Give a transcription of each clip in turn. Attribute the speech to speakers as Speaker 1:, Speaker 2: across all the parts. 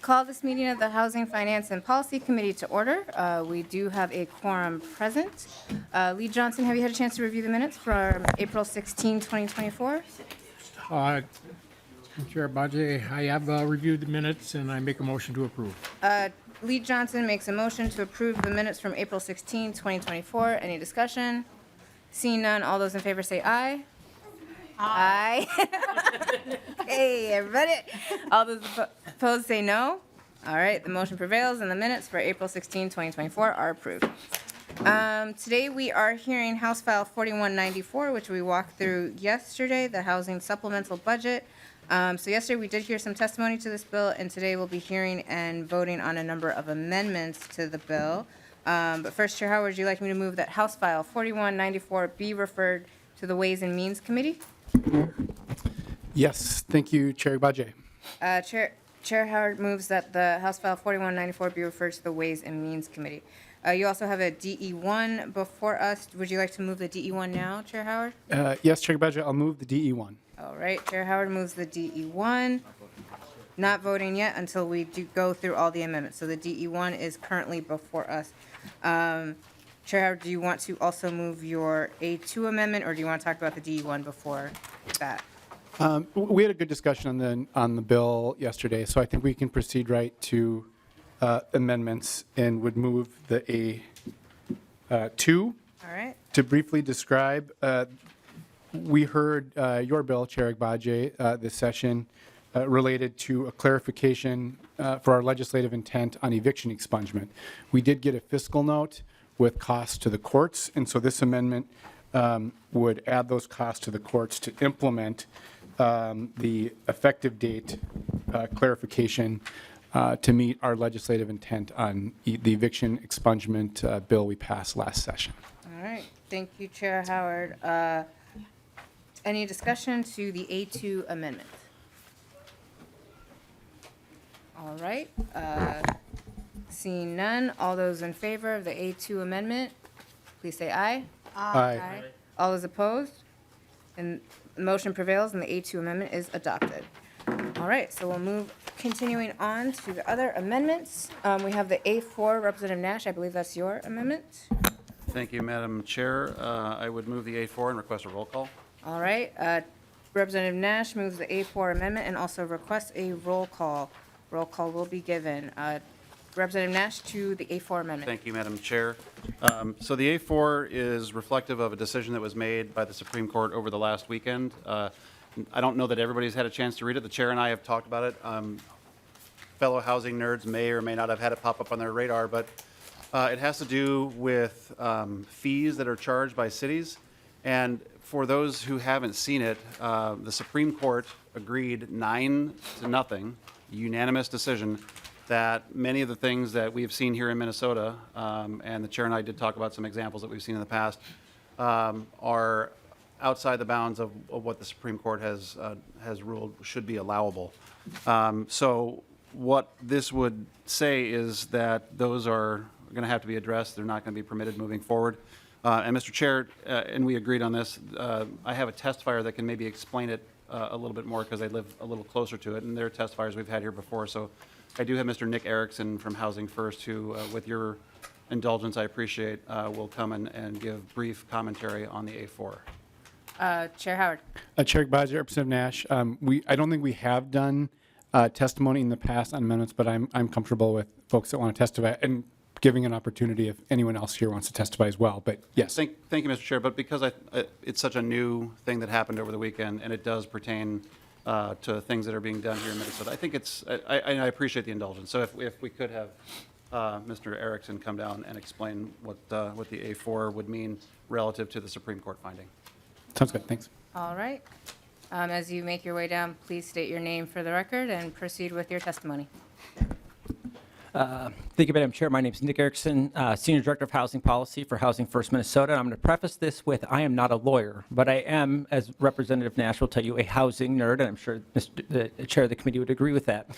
Speaker 1: call this meeting of the Housing, Finance, and Policy Committee to order. We do have a quorum present. Lee Johnson, have you had a chance to review the minutes from April 16, 2024?
Speaker 2: Chair Bajay, I have reviewed the minutes and I make a motion to approve.
Speaker 1: Lee Johnson makes a motion to approve the minutes from April 16, 2024. Any discussion? Seeing none, all those in favor say aye. Aye. Hey, everybody. All those opposed say no. All right, the motion prevails and the minutes for April 16, 2024 are approved. Today we are hearing House File 4194, which we walked through yesterday, the housing supplemental budget. So yesterday we did hear some testimony to this bill, and today we'll be hearing and voting on a number of amendments to the bill. But first, Chair Howard, would you like me to move that House File 4194 be referred to the Ways and Means Committee?
Speaker 3: Yes, thank you, Chair Bajay.
Speaker 1: Chair Howard moves that the House File 4194 be referred to the Ways and Means Committee. You also have a DE1 before us. Would you like to move the DE1 now, Chair Howard?
Speaker 3: Yes, Chair Bajay, I'll move the DE1.
Speaker 1: All right, Chair Howard moves the DE1. Not voting yet until we do go through all the amendments. So the DE1 is currently before us. Chair Howard, do you want to also move your A2 amendment, or do you want to talk about the DE1 before that?
Speaker 3: We had a good discussion on the bill yesterday, so I think we can proceed right to amendments and would move the A2.
Speaker 1: All right.
Speaker 3: To briefly describe, we heard your bill, Chair Bajay, this session related to a clarification for our legislative intent on eviction expungement. We did get a fiscal note with costs to the courts, and so this amendment would add those costs to the courts to implement the effective date clarification to meet our legislative intent on the eviction expungement bill we passed last session.
Speaker 1: All right. Thank you, Chair Howard. Any discussion to the A2 amendment? All right. Seeing none, all those in favor of the A2 amendment, please say aye.
Speaker 3: Aye.
Speaker 1: All those opposed? And the motion prevails and the A2 amendment is adopted. All right, so we'll move, continuing on to the other amendments. We have the A4, Representative Nash. I believe that's your amendment.
Speaker 4: Thank you, Madam Chair. I would move the A4 and request a roll call.
Speaker 1: All right, Representative Nash moves the A4 amendment and also requests a roll call. Roll call will be given. Representative Nash to the A4 amendment.
Speaker 4: Thank you, Madam Chair. So the A4 is reflective of a decision that was made by the Supreme Court over the last weekend. I don't know that everybody's had a chance to read it. The chair and I have talked about it. Fellow housing nerds may or may not have had it pop up on their radar, but it has to do with fees that are charged by cities. And for those who haven't seen it, the Supreme Court agreed 9-0, unanimous decision, that many of the things that we have seen here in Minnesota, and the chair and I did talk about some examples that we've seen in the past, are outside the bounds of what the Supreme Court has ruled should be allowable. So what this would say is that those are going to have to be addressed. They're not going to be permitted moving forward. And Mr. Chair, and we agreed on this, I have a testifier that can maybe explain it a little bit more because they live a little closer to it, and they're testifiers we've had here before. So I do have Mr. Nick Erickson from Housing First, who, with your indulgence, I appreciate, will come and give brief commentary on the A4.
Speaker 1: Chair Howard.
Speaker 3: Chair Bajay, Representative Nash, I don't think we have done testimony in the past on amendments, but I'm comfortable with folks that want to testify and giving an opportunity if anyone else here wants to testify as well. But yes.
Speaker 4: Thank you, Mr. Chair. But because it's such a new thing that happened over the weekend, and it does pertain to things that are being done here in Minnesota, I think I appreciate the indulgence. So if we could have Mr. Erickson come down and explain what the A4 would mean relative to the Supreme Court finding.
Speaker 3: Sounds good. Thanks.
Speaker 1: All right. As you make your way down, please state your name for the record and proceed with your testimony.
Speaker 5: Thank you, Madam Chair. My name is Nick Erickson, Senior Director of Housing Policy for Housing First Minnesota. I'm going to preface this with I am not a lawyer, but I am, as Representative Nash will tell you, a housing nerd, and I'm sure the Chair of the committee would agree with that.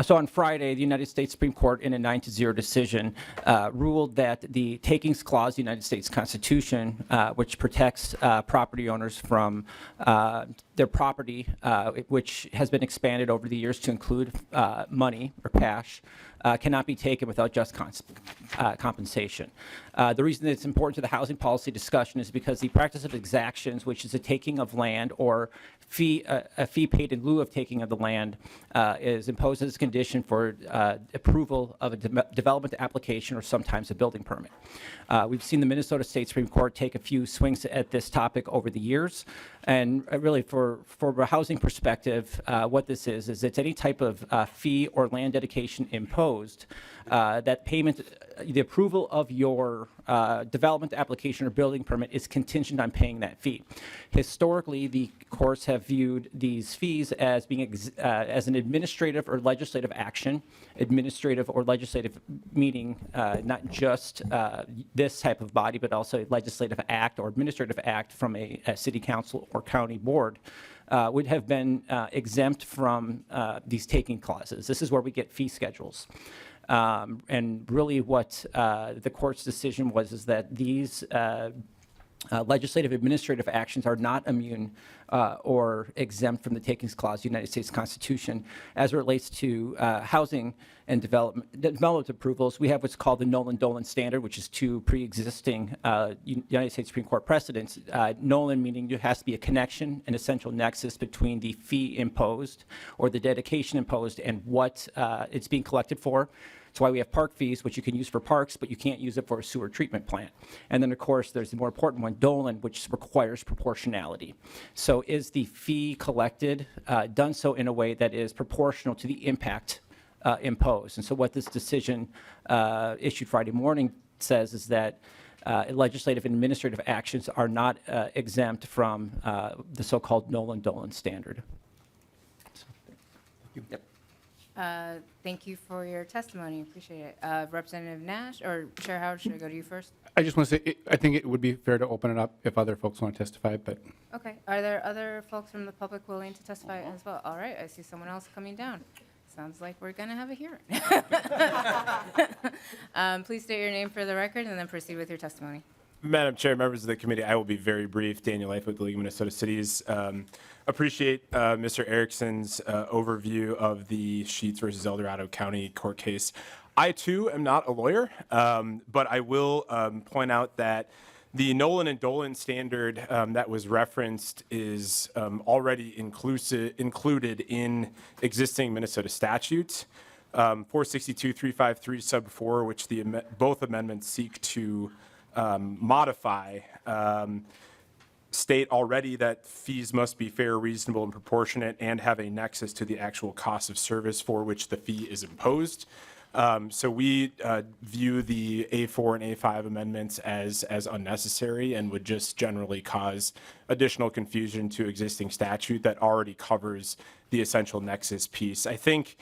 Speaker 5: So on Friday, the United States Supreme Court, in a 9-0 decision, ruled that the Takings Clause of the United States Constitution, which protects property owners from their property, which has been expanded over the years to include money or cash, cannot be taken without just compensation. The reason that it's important to the housing policy discussion is because the practice of exactions, which is the taking of land or a fee paid in lieu of taking of the land, is imposed as a condition for approval of a development application or sometimes a building permit. We've seen the Minnesota State Supreme Court take a few swings at this topic over the years. And really, for a housing perspective, what this is it's any type of fee or land dedication imposed that payment, the approval of your development application or building permit is contingent on paying that fee. Historically, the courts have viewed these fees as being as an administrative or legislative action. Administrative or legislative meaning not just this type of body, but also a legislative act or administrative act from a city council or county board would have been exempt from these taking clauses. This is where we get fee schedules. And really what the court's decision was is that these legislative administrative actions are not immune or exempt from the Takings Clause of the United States Constitution. As it relates to housing and development approvals, we have what's called the Nolan-Dolan standard, which is two pre-existing United States Supreme Court precedents. Nolan meaning there has to be a connection, an essential nexus between the fee imposed or the dedication imposed and what it's being collected for. That's why we have park fees, which you can use for parks, but you can't use it for a sewer treatment plant. And then, of course, there's the more important one, Dolan, which requires proportionality. So is the fee collected done so in a way that is proportional to the impact imposed? And so what this decision issued Friday morning says is that legislative and administrative actions are not exempt from the so-called Nolan-Dolan standard. So, thank you. Yep.
Speaker 1: Thank you for your testimony. Appreciate it. Representative Nash or Chair Howard, should I go to you first?
Speaker 3: I just want to say, I think it would be fair to open it up if other folks want to testify, but
Speaker 1: Okay. Are there other folks from the public willing to testify as well? All right. I see someone else coming down. Sounds like we're going to have a hearing. Please state your name for the record and then proceed with your testimony.
Speaker 6: Madam Chair, members of the committee, I will be very brief. Daniel Life with the League of Minnesota Cities. Appreciate Mr. Erickson's overview of the Sheets versus El Dorado County court case. I, too, am not a lawyer, but I will point out that the Nolan and Dolan standard that was referenced is already included in existing Minnesota statutes. 462-353 sub 4, which both amendments seek to modify, state already that fees must be fair, reasonable, and proportionate and have a nexus to the actual cost of service for which the fee is imposed. So we view the A4 and A5 amendments as unnecessary and would just generally cause additional confusion to existing statute that already covers the essential nexus piece. I think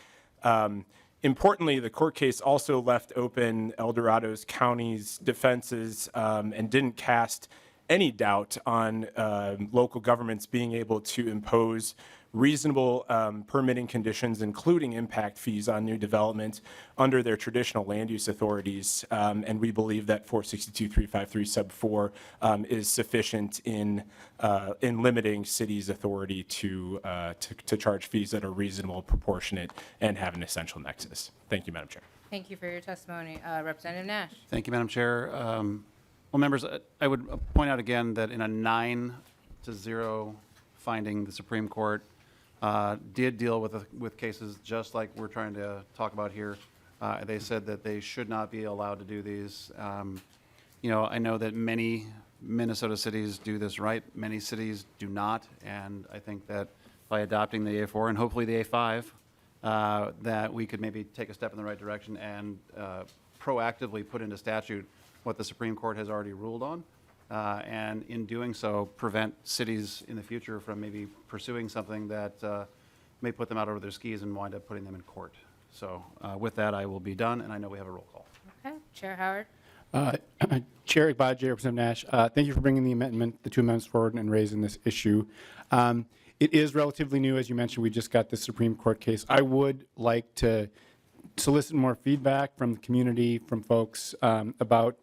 Speaker 6: importantly, the court case also left open El Dorado County's defenses and didn't cast any doubt on local governments being able to impose reasonable permitting conditions, including impact fees on new development under their traditional land use authorities. And we believe that 462-353 sub 4 is sufficient in limiting cities' authority to charge fees that are reasonable, proportionate, and have an essential nexus. Thank you, Madam Chair.
Speaker 1: Thank you for your testimony. Representative Nash.
Speaker 4: Thank you, Madam Chair. Well, members, I would point out again that in a 9-0 finding, the Supreme Court did deal with cases just like we're trying to talk about here. They said that they should not be allowed to do these. You know, I know that many Minnesota cities do this right. Many cities do not. And I think that by adopting the A4 and hopefully the A5, that we could maybe take a step in the right direction and proactively put into statute what the Supreme Court has already ruled on. And in doing so, prevent cities in the future from maybe pursuing something that may put them out over their skis and wind up putting them in court. So with that, I will be done, and I know we have a roll call.
Speaker 1: Okay, Chair Howard.
Speaker 3: Chair Agbaje, Representative Nash, thank you for bringing the two amendments forward and raising this issue. It is relatively new, as you mentioned. We just got the Supreme Court case. I would like to solicit more feedback from the community, from folks about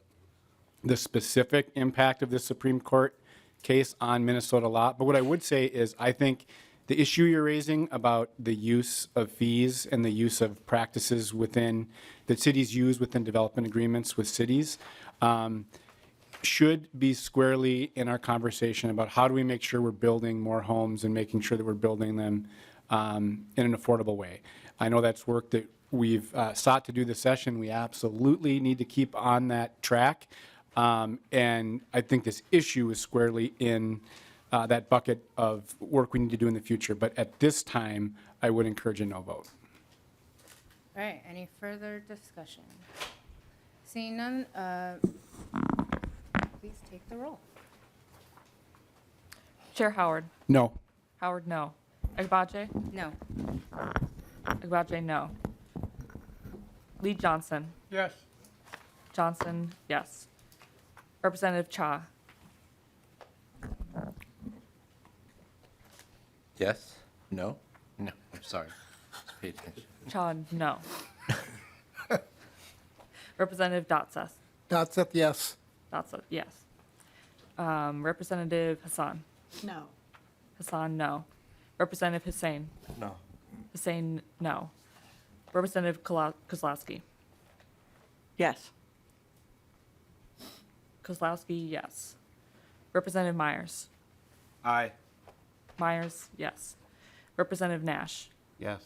Speaker 3: the specific impact of this Supreme Court case on Minnesota law. But what I would say is I think the issue you're raising about the use of fees and the use of practices within that cities use within development agreements with cities should be squarely in our conversation about how do we make sure we're building more homes and making sure that we're building them in an affordable way. I know that's work that we've sought to do this session. We absolutely need to keep on that track. And I think this issue is squarely in that bucket of work we need to do in the future. But at this time, I would encourage a no vote.
Speaker 1: All right, any further discussion? Seeing none, please take the roll.
Speaker 7: Chair Howard.
Speaker 3: No.
Speaker 7: Howard, no. Agbaje.
Speaker 1: No.
Speaker 7: Agbaje, no. Lee Johnson.
Speaker 2: Yes.
Speaker 7: Johnson, yes. Representative Cha.
Speaker 8: Yes? No? No, I'm sorry. Just pay attention.
Speaker 7: Cha, no. Representative Dotseth.
Speaker 9: Dotseth, yes.
Speaker 7: Dotseth, yes. Representative Hassan.
Speaker 9: No.
Speaker 7: Hassan, no. Representative Hussein.
Speaker 8: No.
Speaker 7: Hussein, no. Representative Kozlowski.
Speaker 9: Yes.
Speaker 7: Kozlowski, yes. Representative Myers.
Speaker 4: Aye.
Speaker 7: Myers, yes. Representative Nash.
Speaker 4: Yes.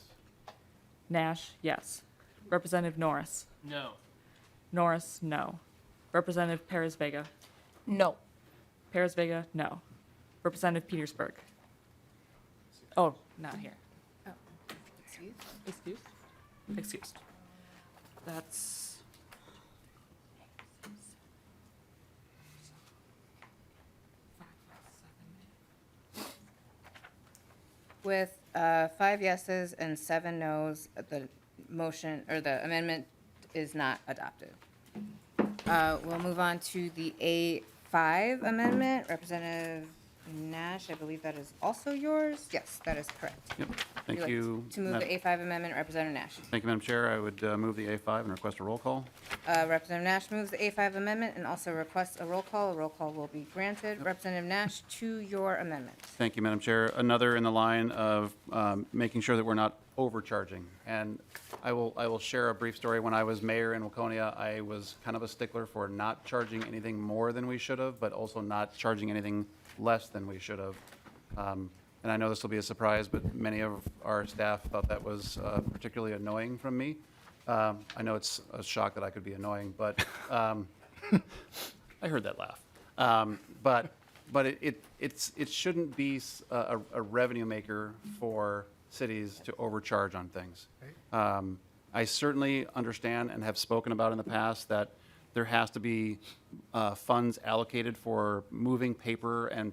Speaker 7: Nash, yes. Representative Norris.
Speaker 2: No.
Speaker 7: Norris, no. Representative Perez Vega.
Speaker 9: No.
Speaker 7: Perez Vega, no. Representative Petersburg. Oh, not here.
Speaker 1: Oh, excuse.
Speaker 7: Excused? Excused. That's.
Speaker 1: With 5 yeses and 7 nos, the motion, or the amendment is not adopted. We'll move on to the A5 amendment. Representative Nash, I believe that is also yours? Yes, that is correct.
Speaker 4: Yep.
Speaker 1: Would
Speaker 4: Thank
Speaker 1: like
Speaker 4: you.
Speaker 1: To move the A5 amendment, Representative Nash.
Speaker 4: Thank you, Madam Chair. I would move the A5 and request a roll call.
Speaker 1: Representative Nash moves the A5 amendment and also requests a roll call. A roll call will be granted. Representative Nash, to your amendment.
Speaker 4: Thank you, Madam Chair. Another in the line of making sure that we're not overcharging. And I will share a brief story. When I was mayor in Waconia, I was kind of a stickler for not charging anything more than we should have, but also not charging anything less than we should have. And I know this will be a surprise, but many of our staff thought that was particularly annoying from me. I know it's a shock that I could be annoying, but I heard that laugh. But it shouldn't be a revenue maker for cities to overcharge on things. I certainly understand and have spoken about in the past that there has to be funds allocated for moving paper and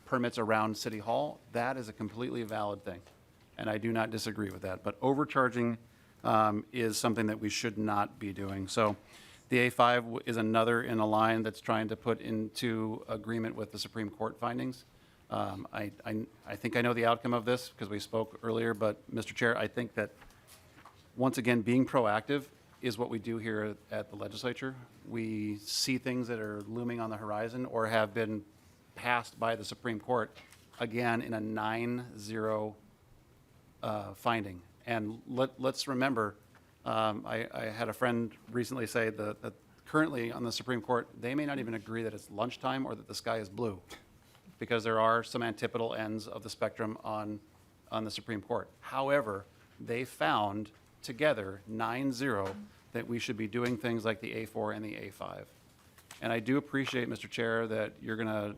Speaker 4: permits around City Hall. That is a completely valid thing, and I do not disagree with that. But overcharging is something that we should not be doing. So the A5 is another in a line that's trying to put into agreement with the Supreme Court findings. I think I know the outcome of this because we spoke earlier, but Mr. Chair, I think that once again, being proactive is what we do here at the legislature. We see things that are looming on the horizon or have been passed by the Supreme Court, again, in a 9-0 finding. And let's remember, I had a friend recently say that currently on the Supreme Court, they may not even agree that it's lunchtime or that the sky is blue, because there are some antipodal ends of the spectrum on the Supreme Court. However, they found together 9-0 that we should be doing things like the A4 and the A5. And I do appreciate, Mr. Chair, that you're gonna,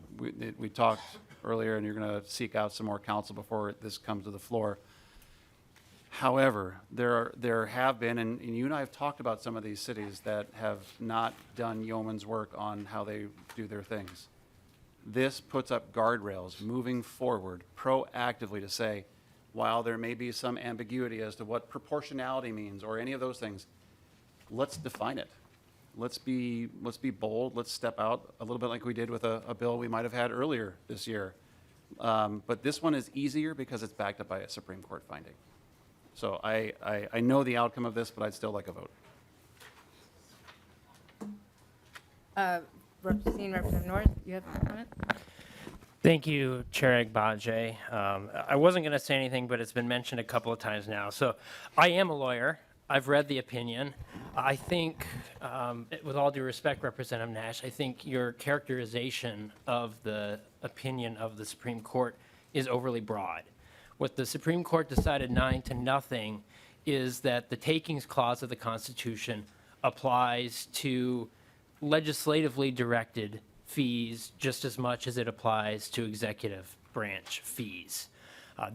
Speaker 4: we talked earlier, and you're gonna seek out some more counsel before this comes to the floor. However, there have been, and you and I have talked about some of these cities that have not done yeoman's work on how they do their things. This puts up guardrails moving forward proactively to say, while there may be some ambiguity as to what proportionality means or any of those things, let's define it. Let's be bold. Let's step out a little bit like we did with a bill we might have had earlier this year. But this one is easier because it's backed up by a Supreme Court finding. So I know the outcome of this, but I'd still like a vote.
Speaker 1: Senior Representative North, you have a comment?
Speaker 10: Thank you, Chair Agbaje. I wasn't going to say anything, but it's been mentioned a couple of times now. So I am a lawyer. I've read the opinion. I think, with all due respect, Representative Nash, I think your characterization of the opinion of the Supreme Court is overly broad. What the Supreme Court decided 9-0 is that the takings clause of the Constitution applies to legislatively directed fees just as much as it applies to executive branch fees.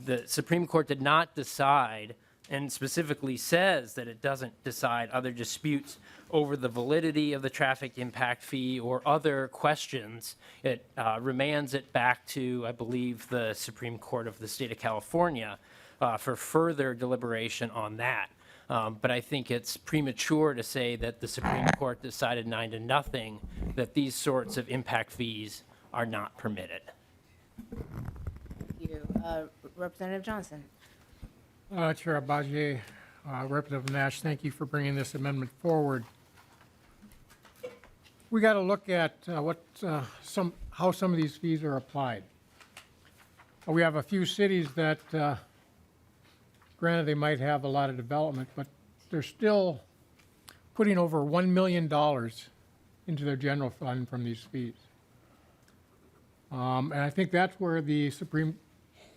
Speaker 10: The Supreme Court did not decide, and specifically says that it doesn't decide other disputes over the validity of the traffic impact fee or other questions. It remands it back to, I believe, the Supreme Court of the state of California for further deliberation on that. But I think it's premature to say that the Supreme Court decided 9-0 that these sorts of impact fees are not permitted.
Speaker 1: Thank you. Representative Johnson.
Speaker 2: Chair Abaji, Representative Nash, thank you for bringing this amendment forward. We got to look at how some of these fees are applied. We have a few cities that, granted, they might have a lot of development, but they're still putting over $1 million into their general fund from these fees. And I think that's where the Supreme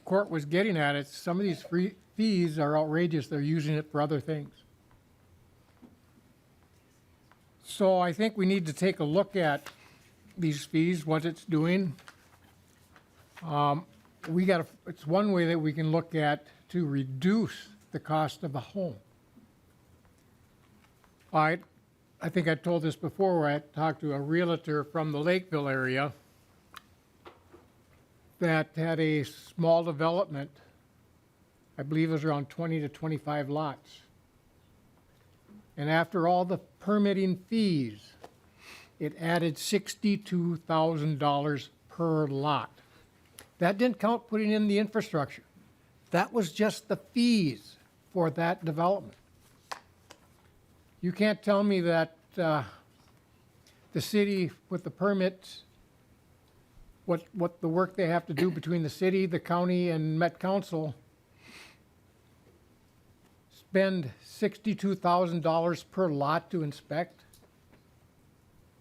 Speaker 2: Court was getting at it. Some of these fees are outrageous. They're using it for other things. So I think we need to take a look at these fees, what it's doing. It's one way that we can look at to reduce the cost of a home. I think I told this before, where I talked to a realtor from the Lakeville area that had a small development. I believe it was around 20 to 25 lots. And after all the permitting fees, it added $62,000 per lot. That didn't count putting in the infrastructure. That was just the fees for that development. You can't tell me that the city with the permits, what the work they have to do between the city, the county, and Met Council, spend $62,000 per lot to inspect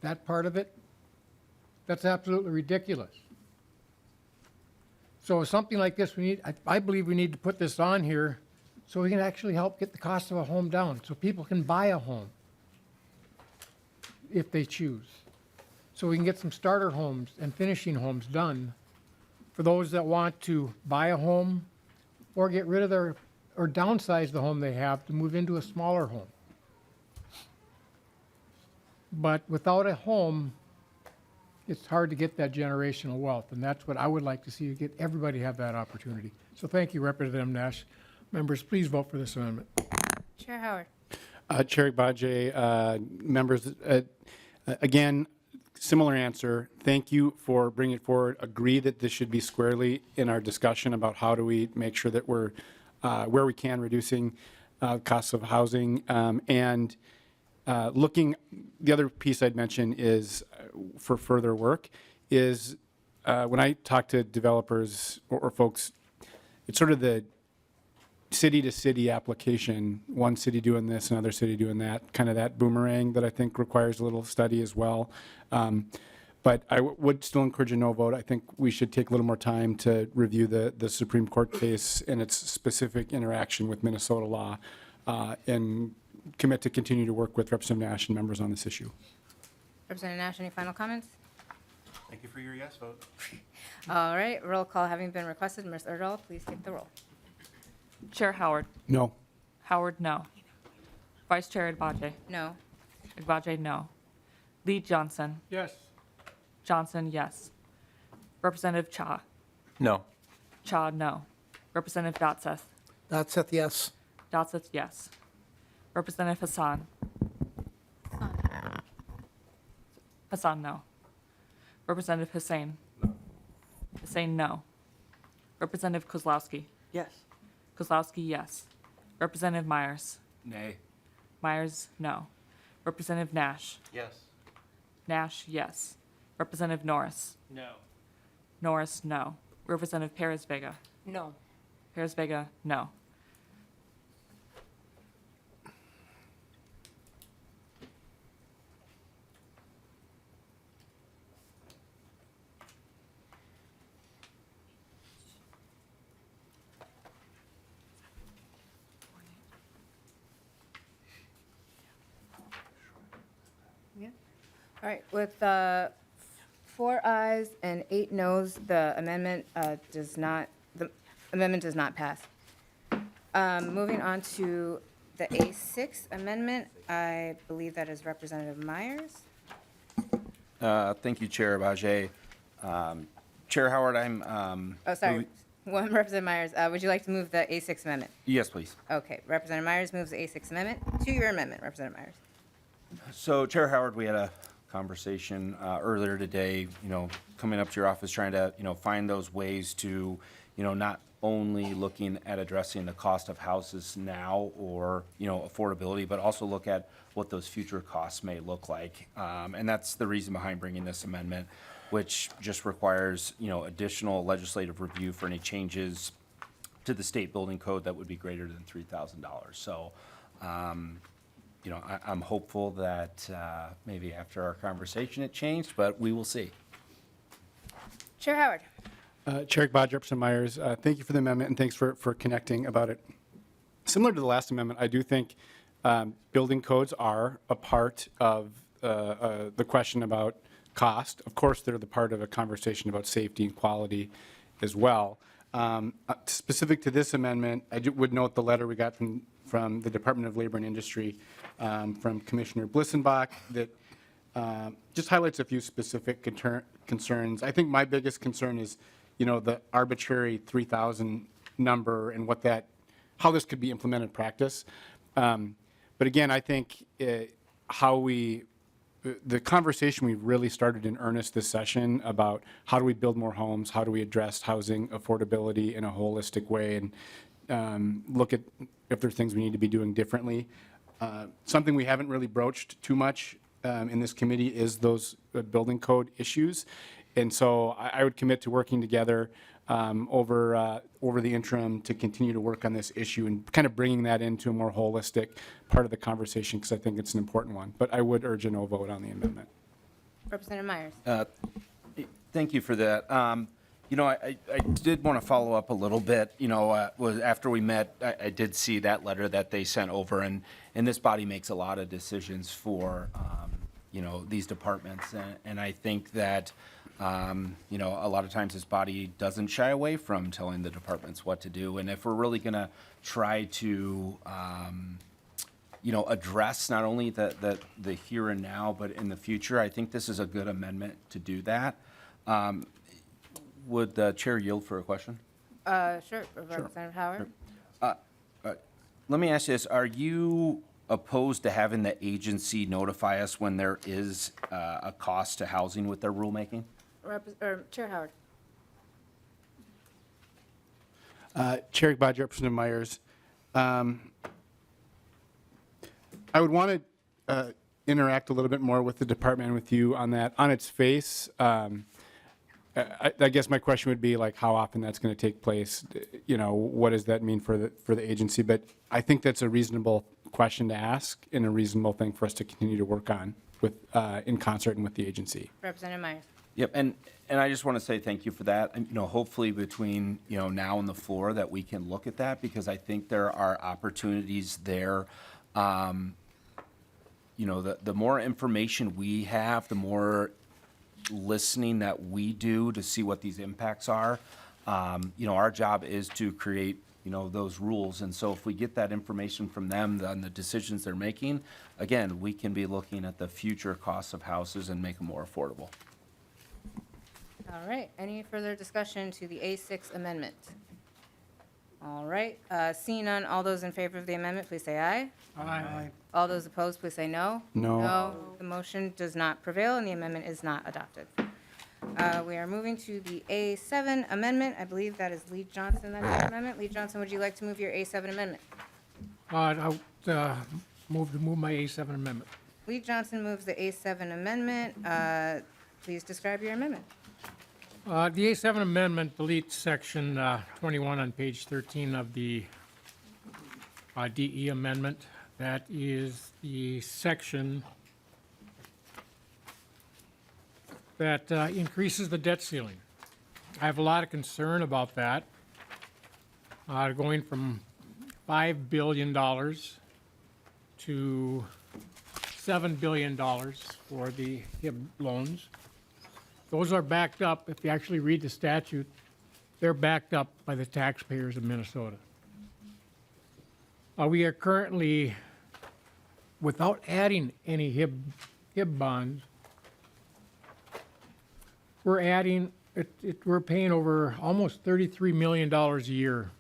Speaker 2: that part of it? That's absolutely ridiculous. So something like this, I believe we need to put this on here so we can actually help get the cost of a home down, so people can buy a home if they choose. So we can get some starter homes and finishing homes done for those that want to buy a home or get rid of or downsize the home they have to move into a smaller home. But without a home, it's hard to get that generational wealth, and that's what I would like to see, get everybody have that opportunity. So thank you, Representative Nash. Members, please vote for this amendment.
Speaker 1: Chair Howard.
Speaker 3: Chair Bajay, members, again, similar answer. Thank you for bringing it forward. Agree that this should be squarely in our discussion about how do we make sure that we're, where we can, reducing costs of housing. And the other piece I'd mention is, for further work, is when I talk to developers or folks, it's sort of the city-to-city application, one city doing this, another city doing that, kind of that boomerang that I think requires a little study as well. But I would still encourage a no vote. I think we should take a little more time to review the Supreme Court case and its specific interaction with Minnesota law, and commit to continue to work with Representative Nash and members on this issue.
Speaker 1: Representative Nash, any final comments?
Speaker 4: Thank you for your yes vote.
Speaker 1: All right, roll call having been requested. Ms. Erdahl, please take the roll.
Speaker 7: Chair Howard.
Speaker 3: No.
Speaker 7: Howard, no. Vice Chair Agbaje.
Speaker 1: No.
Speaker 7: Agbaje, no. Lee Johnson.
Speaker 2: Yes.
Speaker 7: Johnson, yes. Representative Cha.
Speaker 8: No.
Speaker 7: Cha, no. Representative Datseth.
Speaker 9: Datseth, yes.
Speaker 7: Datseth, yes. Representative Hassan. Hassan, no. Representative Hussein. Hussein, no. Representative Kozlowski.
Speaker 9: Yes.
Speaker 7: Kozlowski, yes. Representative Myers.
Speaker 8: Nay.
Speaker 7: Myers, no. Representative Nash.
Speaker 8: Yes.
Speaker 7: Nash, yes. Representative Norris.
Speaker 10: No.
Speaker 7: Norris, no. Representative Perez Vega.
Speaker 9: No.
Speaker 7: Perez Vega, no.
Speaker 1: All right, with 4 ayes and 8 noes, the amendment does not pass. Moving on to the A6 amendment, I believe that is Representative Myers.
Speaker 8: Thank you, Chair Bajay. Chair Howard,
Speaker 1: Oh, sorry, one Representative Myers. Would you like to move the A6 amendment?
Speaker 8: Yes, please.
Speaker 1: Okay, Representative Myers moves the A6 amendment to your amendment, Representative Myers.
Speaker 8: So, Chair Howard, we had a conversation earlier today, coming up to your office, trying to, find those ways to, not only looking at addressing the cost of houses now or, affordability, but also look at what those future costs may look like. And that's the reason behind bringing this amendment, which just requires, additional legislative review for any changes to the state building code that would be greater than $3,000. So, I'm hopeful that maybe after our conversation it changed, but we will see.
Speaker 1: Chair Howard.
Speaker 3: Chair Bodge, Representative Myers, thank you for the amendment, and thanks for connecting about it. Similar to the last amendment, I do think building codes are a part of the question about cost. Of course, they're the part of a conversation about safety and quality as well. Specific to this amendment, I would note the letter we got from the Department of Labor and Industry from Commissioner Blissenbach that just highlights a few specific concerns. I think my biggest concern is, the arbitrary 3,000 number and how this could be implemented in practice. But again, I think the conversation we really started in earnest this session about how do we build more homes, how do we address housing affordability in a holistic way, and look at if there's things we need to be doing differently. Something we haven't really broached too much in this committee is those building code issues. And so I would commit to working together over the interim to continue to work on this issue and kind of bringing that into a more holistic part of the conversation, because I think it's an important one. But I would urge a no vote on the amendment.
Speaker 1: Representative Myers.
Speaker 8: Thank you for that. I did want to follow up a little bit. After we met, I did see that letter that they sent over, and this body makes a lot of decisions for, these departments. And I think that, a lot of times this body doesn't shy away from telling the departments what to do. And if we're really going to try to, address not only the here and now, but in the future, I think this is a good amendment to do that. Would the chair yield for a question?
Speaker 1: Sure, Representative Howard.
Speaker 8: Let me ask you this. Are you opposed to having the agency notify us when there is a cost to housing with their rulemaking?
Speaker 1: Chair Howard.
Speaker 3: Chair Bodge, Representative Myers, I would want to interact a little bit more with the department and with you on that. On its face, I guess my question would be like how often that's going to take place. What does that mean for the agency? But I think that's a reasonable question to ask and a reasonable thing for us to continue to work on with in concert and with the agency.
Speaker 1: Representative Myers.
Speaker 8: Yep, and I just want to say thank you for that. And, hopefully between, now and the floor that we can look at that, because I think there are opportunities there. The more information we have, the more listening that we do to see what these impacts are. Our job is to create, those rules. And so if we get that information from them on the decisions they're making, again, we can be looking at the future costs of houses and make them more affordable.
Speaker 1: All right, any further discussion to the A6 amendment? All right, seeing none, all those in favor of the amendment, please say aye.
Speaker 2: Aye.
Speaker 1: All those opposed, please say no.
Speaker 3: No.
Speaker 1: No, the motion does not prevail, and the amendment is not adopted. We are moving to the A7 amendment. I believe that is Lee Johnson, that is the amendment. Lee Johnson, would you like to move your A7 amendment?
Speaker 2: I'll move my A7 amendment.
Speaker 1: Lee Johnson moves the A7 amendment. Please describe your amendment.
Speaker 2: The A7 amendment deletes section 21 on page 13 of the DE amendment. That is the section that increases the debt ceiling. I have a lot of concern about that, going from $5 billion to $7 billion for the HIB loans. Those are backed up, if you actually read the statute, they're backed up by the taxpayers of Minnesota. We are currently, without adding any HIB bonds, we're paying over almost $33 million a year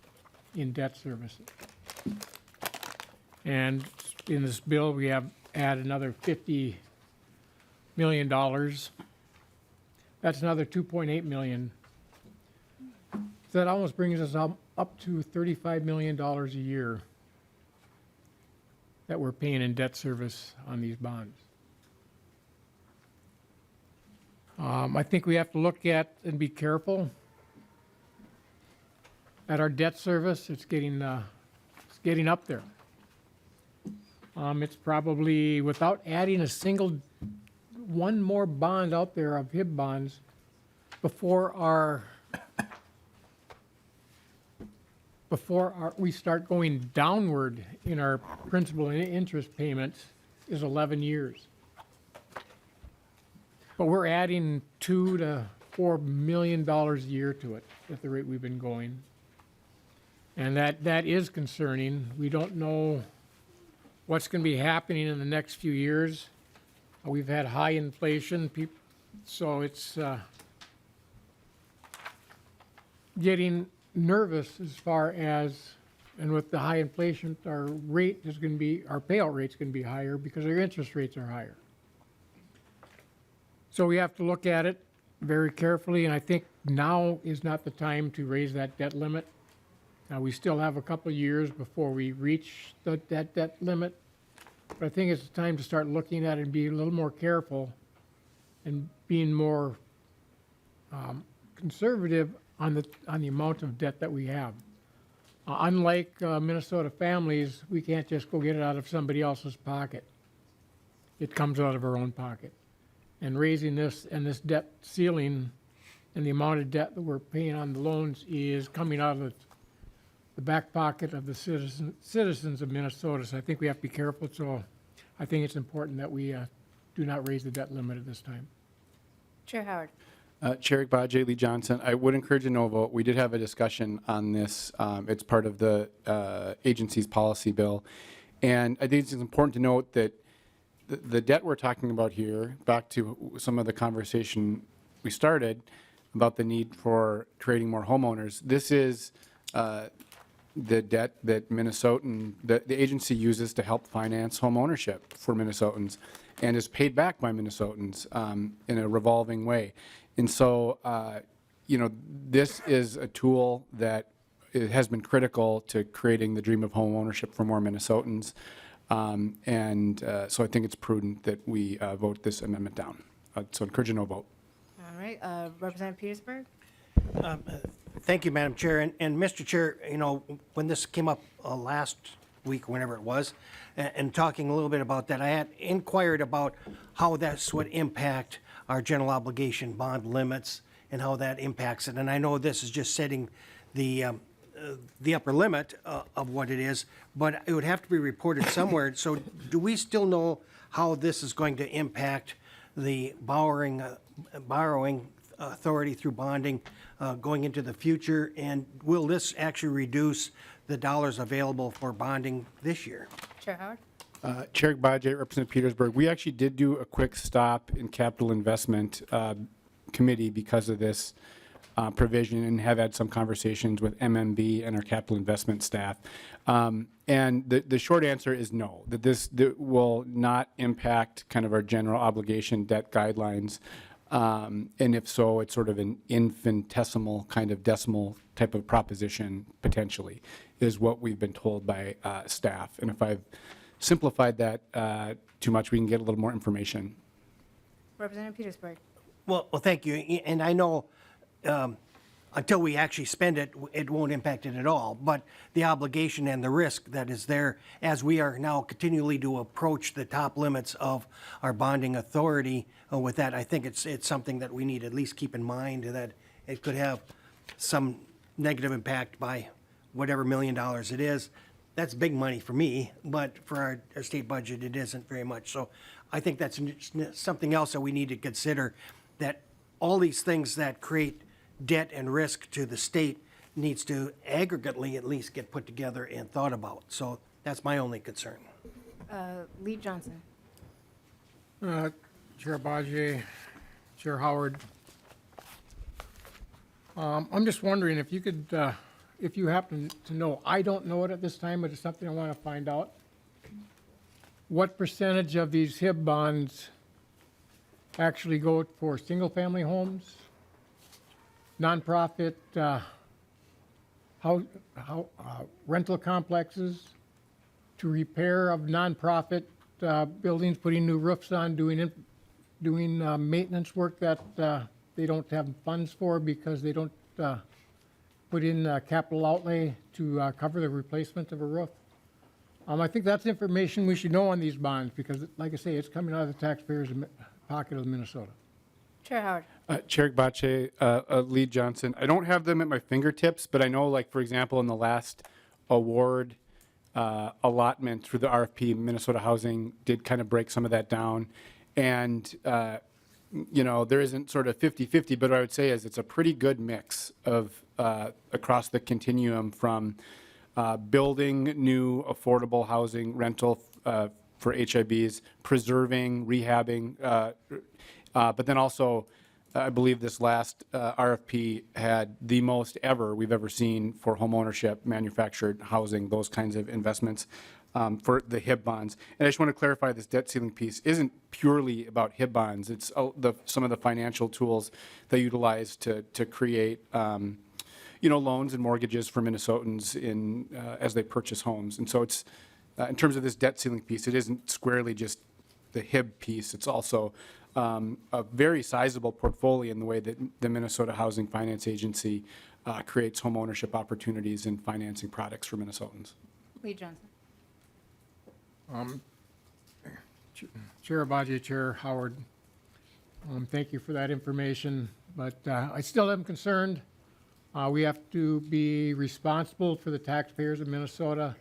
Speaker 2: in debt services. And in this bill, we have added another $50 million. That's another $2.8 million. So that almost brings us up to $35 million a year that we're paying in debt service on these bonds. I think we have to look at and be careful at our debt service. It's getting up there. It's probably, without adding a single one more bond out there of HIB bonds before we start going downward in our principal and interest payments is 11 years. But we're adding $2 to $4 million a year to it at the rate we've been going. And that is concerning. We don't know what's going to be happening in the next few years. We've had high inflation, so it's getting nervous as far as, and with the high inflation, our payout rate's going to be higher because our interest rates are higher. So we have to look at it very carefully, and I think now is not the time to raise that debt limit. Now, we still have a couple of years before we reach that debt limit, but I think it's time to start looking at it and be a little more careful and being more conservative on the amount of debt that we have. Unlike Minnesota families, we can't just go get it out of somebody else's pocket. It comes out of our own pocket. And raising this debt ceiling and the amount of debt that we're paying on the loans is coming out of the back pocket of the citizens of Minnesota. So I think we have to be careful. So I think it's important that we do not raise the debt limit at this time.
Speaker 1: Chair Howard.
Speaker 3: Chair Agbaje, Lee Johnson, I would encourage a no vote. We did have a discussion on this. It's part of the agency's policy bill. And I think it's important to note that the debt we're talking about here, back to some of the conversation we started about the need for creating more homeowners, this is the debt that the agency uses to help finance home ownership for Minnesotans and is paid back by Minnesotans in a revolving way. And so, this is a tool that has been critical to creating the dream of home ownership for more Minnesotans. So I think it's prudent that we vote this amendment down. So encourage a no vote.
Speaker 1: All right, Representative Petersburg.
Speaker 11: Thank you, Madam Chair. And Mr. Chair, when this came up last week, whenever it was, and talking a little bit about that, I had inquired about how this would impact our general obligation bond limits and how that impacts it. And I know this is just setting the upper limit of what it is, but it would have to be reported somewhere. So do we still know how this is going to impact the borrowing authority through bonding going into the future? And will this actually reduce the dollars available for bonding this year?
Speaker 1: Chair Howard.
Speaker 3: Chair Agbaje, Representative Petersburg, we actually did do a quick stop in Capital Investment Committee because of this provision and have had some conversations with MMB and our capital investment staff. And the short answer is no, that that will not impact kind of our general obligation debt guidelines. And if so, it's sort of an infinitesimal kind of decimal type of proposition, potentially, is what we've been told by staff. And if I've simplified that too much, we can get a little more information.
Speaker 1: Representative Petersburg.
Speaker 11: Well, thank you. And I know until we actually spend it, it won't impact it at all. But the obligation and the risk that is there as we are now continually to approach the top limits of our bonding authority with that, I think it's something that we need to at least keep in mind that it could have some negative impact by whatever $1 million it is. That's big money for me, but for our state budget, it isn't very much. So I think that's something else that we need to consider, that all these things that create debt and risk to the state needs to aggregately at least get put together and thought about. So that's my only concern.
Speaker 1: Lee Johnson.
Speaker 2: Chair Bajai, Chair Howard. I'm just wondering if you could, if you happen to know, I don't know it at this time, but it's something I want to find out. What percentage of these HIB bonds actually go for single-family homes, nonprofit rental complexes, to repair of nonprofit buildings, putting new roofs on, doing maintenance work that they don't have funds for because they don't put in capital outlay to cover the replacement of a roof. I think that's information we should know on these bonds because, like I say, it's coming out of the taxpayers' pocket of Minnesota.
Speaker 1: Chair Howard.
Speaker 3: Chair Gbache, Lee Johnson, I don't have them at my fingertips, but I know, like, for example, in the last award allotment through the RFP, Minnesota Housing did kind of break some of that down. And, you know, there isn't sort of 50-50, but what I would say is it's a pretty good mix of across the continuum from building new affordable housing rental for HIBs, preserving, rehabbing, but then also I believe this last RFP had the most ever we've ever seen for homeownership, manufactured housing, those kinds of investments for the HIB bonds. And I just want to clarify this debt ceiling piece isn't purely about HIB bonds. It's some of the financial tools they utilize to create you know, loans and mortgages for Minnesotans in as they purchase homes. And so it's in terms of this debt ceiling piece, it isn't squarely just the HIB piece. It's also a very sizable portfolio in the way that the Minnesota Housing Finance Agency creates home ownership opportunities and financing products for Minnesotans.
Speaker 1: Lee Johnson.
Speaker 2: Chair Bajai, Chair Howard, thank you for that information, but I still am concerned. We have to be responsible for the taxpayers of Minnesota,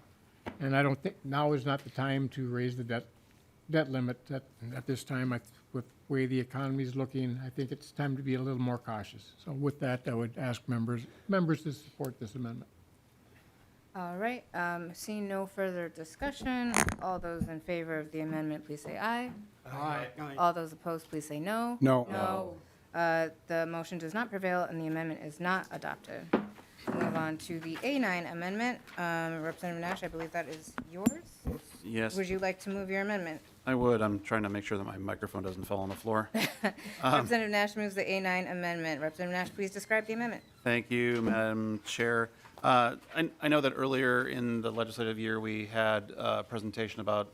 Speaker 2: and I don't think now is not the time to raise the debt limit at this time. With the way the economy is looking, I think it's time to be a little more cautious. So with that, I would ask members to support this amendment.
Speaker 1: All right, seeing no further discussion, all those in favor of the amendment, please say aye.
Speaker 2: Aye.
Speaker 1: All those opposed, please say no.
Speaker 3: No.
Speaker 1: No. The motion does not prevail and the amendment is not adopted. Move on to the A9 amendment. Representative Nash, I believe that is yours.
Speaker 4: Yes,
Speaker 1: Would you like to move your amendment?
Speaker 4: I would. I'm trying to make sure that my microphone doesn't fall on the floor.
Speaker 1: Representative Nash moves the A9 amendment. Representative Nash, please describe the amendment.
Speaker 4: Thank you, Madam Chair. I know that earlier in the legislative year, we had a presentation about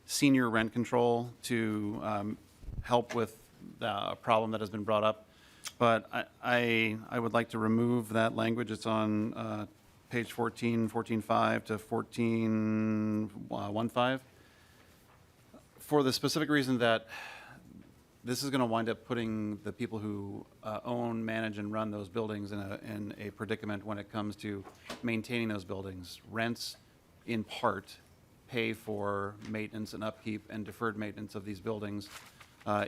Speaker 4: senior rent control to help with a problem that has been brought up. But I would like to remove that language. It's on page 14.5 to 14.15, for the specific reason that this is going to wind up putting the people who own, manage, and run those buildings in a predicament when it comes to maintaining those buildings. Rents, in part, pay for maintenance and upkeep and deferred maintenance of these buildings.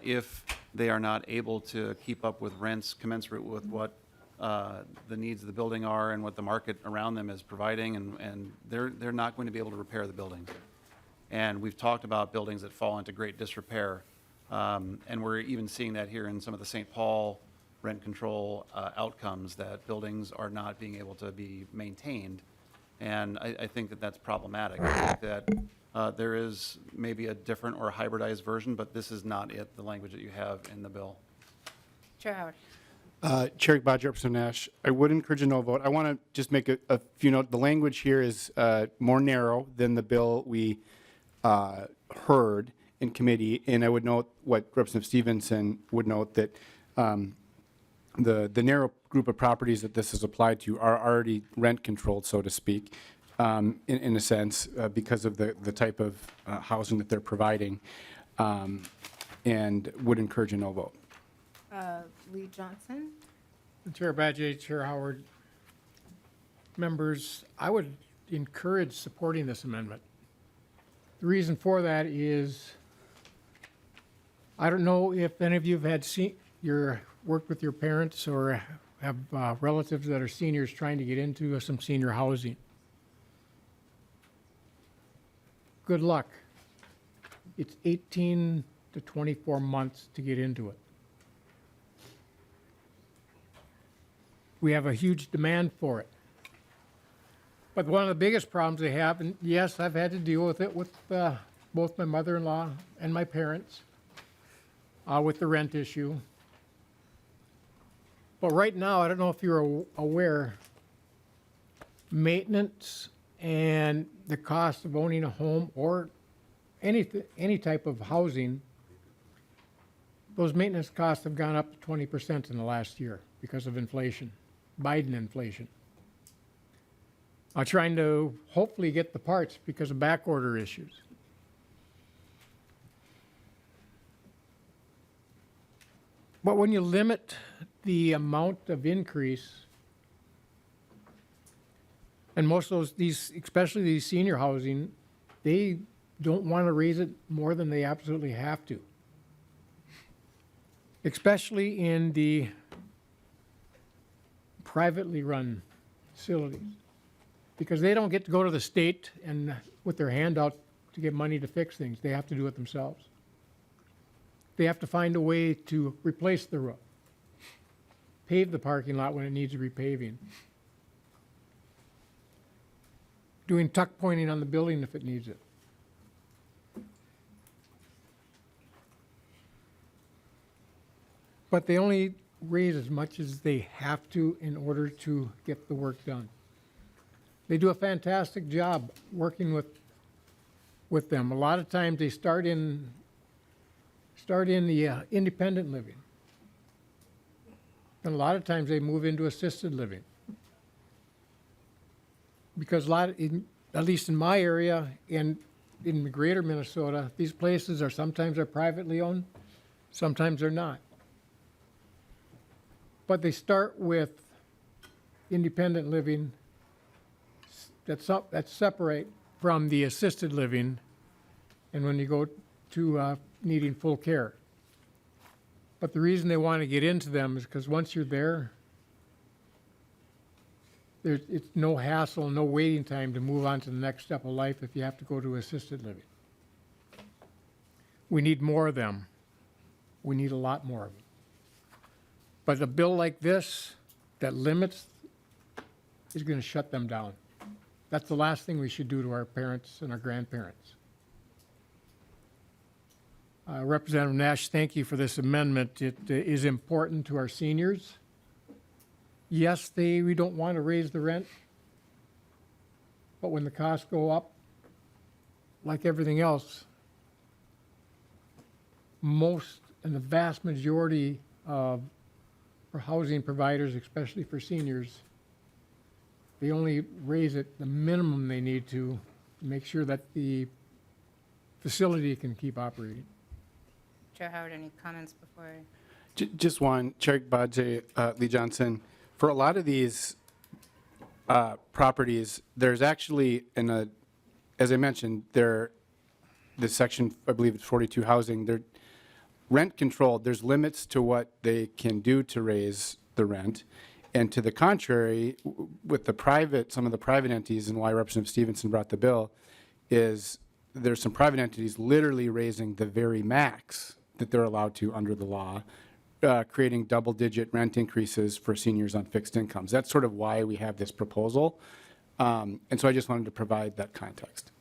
Speaker 4: If they are not able to keep up with rents commensurate with what the needs of the building are and what the market around them is providing, and they're not going to be able to repair the buildings. And we've talked about buildings that fall into great disrepair. And we're even seeing that here in some of the St. Paul rent control outcomes, that buildings are not being able to be maintained. And I think that that's problematic. I think that there is maybe a different or hybridized version, but this is not it, the language that you have in the bill.
Speaker 1: Chair Howard.
Speaker 3: Chair Bodger, Representative Nash, I would encourage a no vote. I want to just make a few notes. The language here is more narrow than the bill we heard in committee, and I would note what Representative Stevenson would note, that the narrow group of properties that this is applied to are already rent controlled, so to speak, in a sense, because of the type of housing that they're providing, and would encourage a no vote.
Speaker 1: Lee Johnson.
Speaker 2: Chair Badger, Chair Howard, members, I would encourage supporting this amendment. The reason for that is, I don't know if any of you have had worked with your parents or have relatives that are seniors trying to get into some senior housing. Good luck. It's 18 to 24 months to get into it. We have a huge demand for it. But one of the biggest problems they have, and yes, I've had to deal with it with both my mother-in-law and my parents, with the rent issue. But right now, I don't know if you're aware, maintenance and the cost of owning a home or any type of housing, those maintenance costs have gone up to 20% in the last year because of inflation, Biden inflation. I'm trying to hopefully get the parts because of back order issues. But when you limit the amount of increase, and most of these, especially these senior housing, they don't want to raise it more than they absolutely have to. Especially in the privately run facilities. Because they don't get to go to the state and with their hand out to get money to fix things. They have to do it themselves. They have to find a way to replace the roof, pave the parking lot when it needs repaving, doing tuck pointing on the building if it needs it. But they only raise as much as they have to in order to get the work done. They do a fantastic job working with them. A lot of times they start in the independent living. And a lot of times they move into assisted living. Because at least in my area and in the greater Minnesota, these places are sometimes privately owned, sometimes they're not. But they start with independent living that's separate from the assisted living, and when you go to needing full care. But the reason they want to get into them is because once you're there, it's no hassle, no waiting time to move on to the next step of life if you have to go to assisted living. We need more of them. We need a lot more of them. But a bill like this that limits is going to shut them down. That's the last thing we should do to our parents and our grandparents. Representative Nash, thank you for this amendment. It is important to our seniors. Yes, we don't want to raise the rent, but when the costs go up, like everything else, most and the vast majority of for housing providers, especially for seniors, they only raise it the minimum they need to make sure that the facility can keep operating.
Speaker 1: Chair Howard, any comments before?
Speaker 3: Just one, Chair Badge, Lee Johnson. For a lot of these properties, there's actually, as I mentioned, the section, I believe it's 42 housing, they're rent controlled. There's limits to what they can do to raise the rent. And to the contrary, with some of the private entities, and why Representative Stevenson brought the bill, is there's some private entities literally raising the very max that they're allowed to under the law, creating double-digit rent increases for seniors on fixed incomes. That's sort of why we have this proposal. And so I just wanted to provide that context.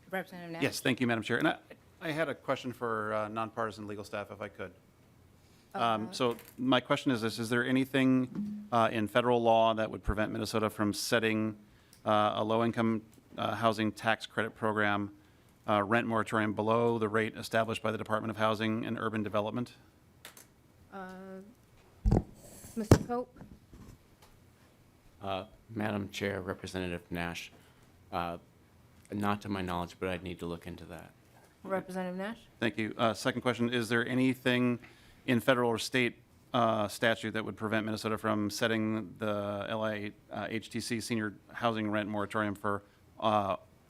Speaker 1: Representative Nash?
Speaker 4: Yes, thank you, Madam Chair. And I had a question for nonpartisan legal staff, if I could. So my question is this: is there anything in federal law that would prevent Minnesota from setting a low-income housing tax credit program rent moratorium below the rate established by the Department of Housing and Urban Development?
Speaker 1: Mr. Cope?
Speaker 12: Madam Chair, Representative Nash, not to my knowledge, but I'd need to look into that.
Speaker 1: Representative Nash?
Speaker 4: Thank you. Second question, is there anything in federal or state statute that would prevent Minnesota from setting the LIHTC senior housing rent moratorium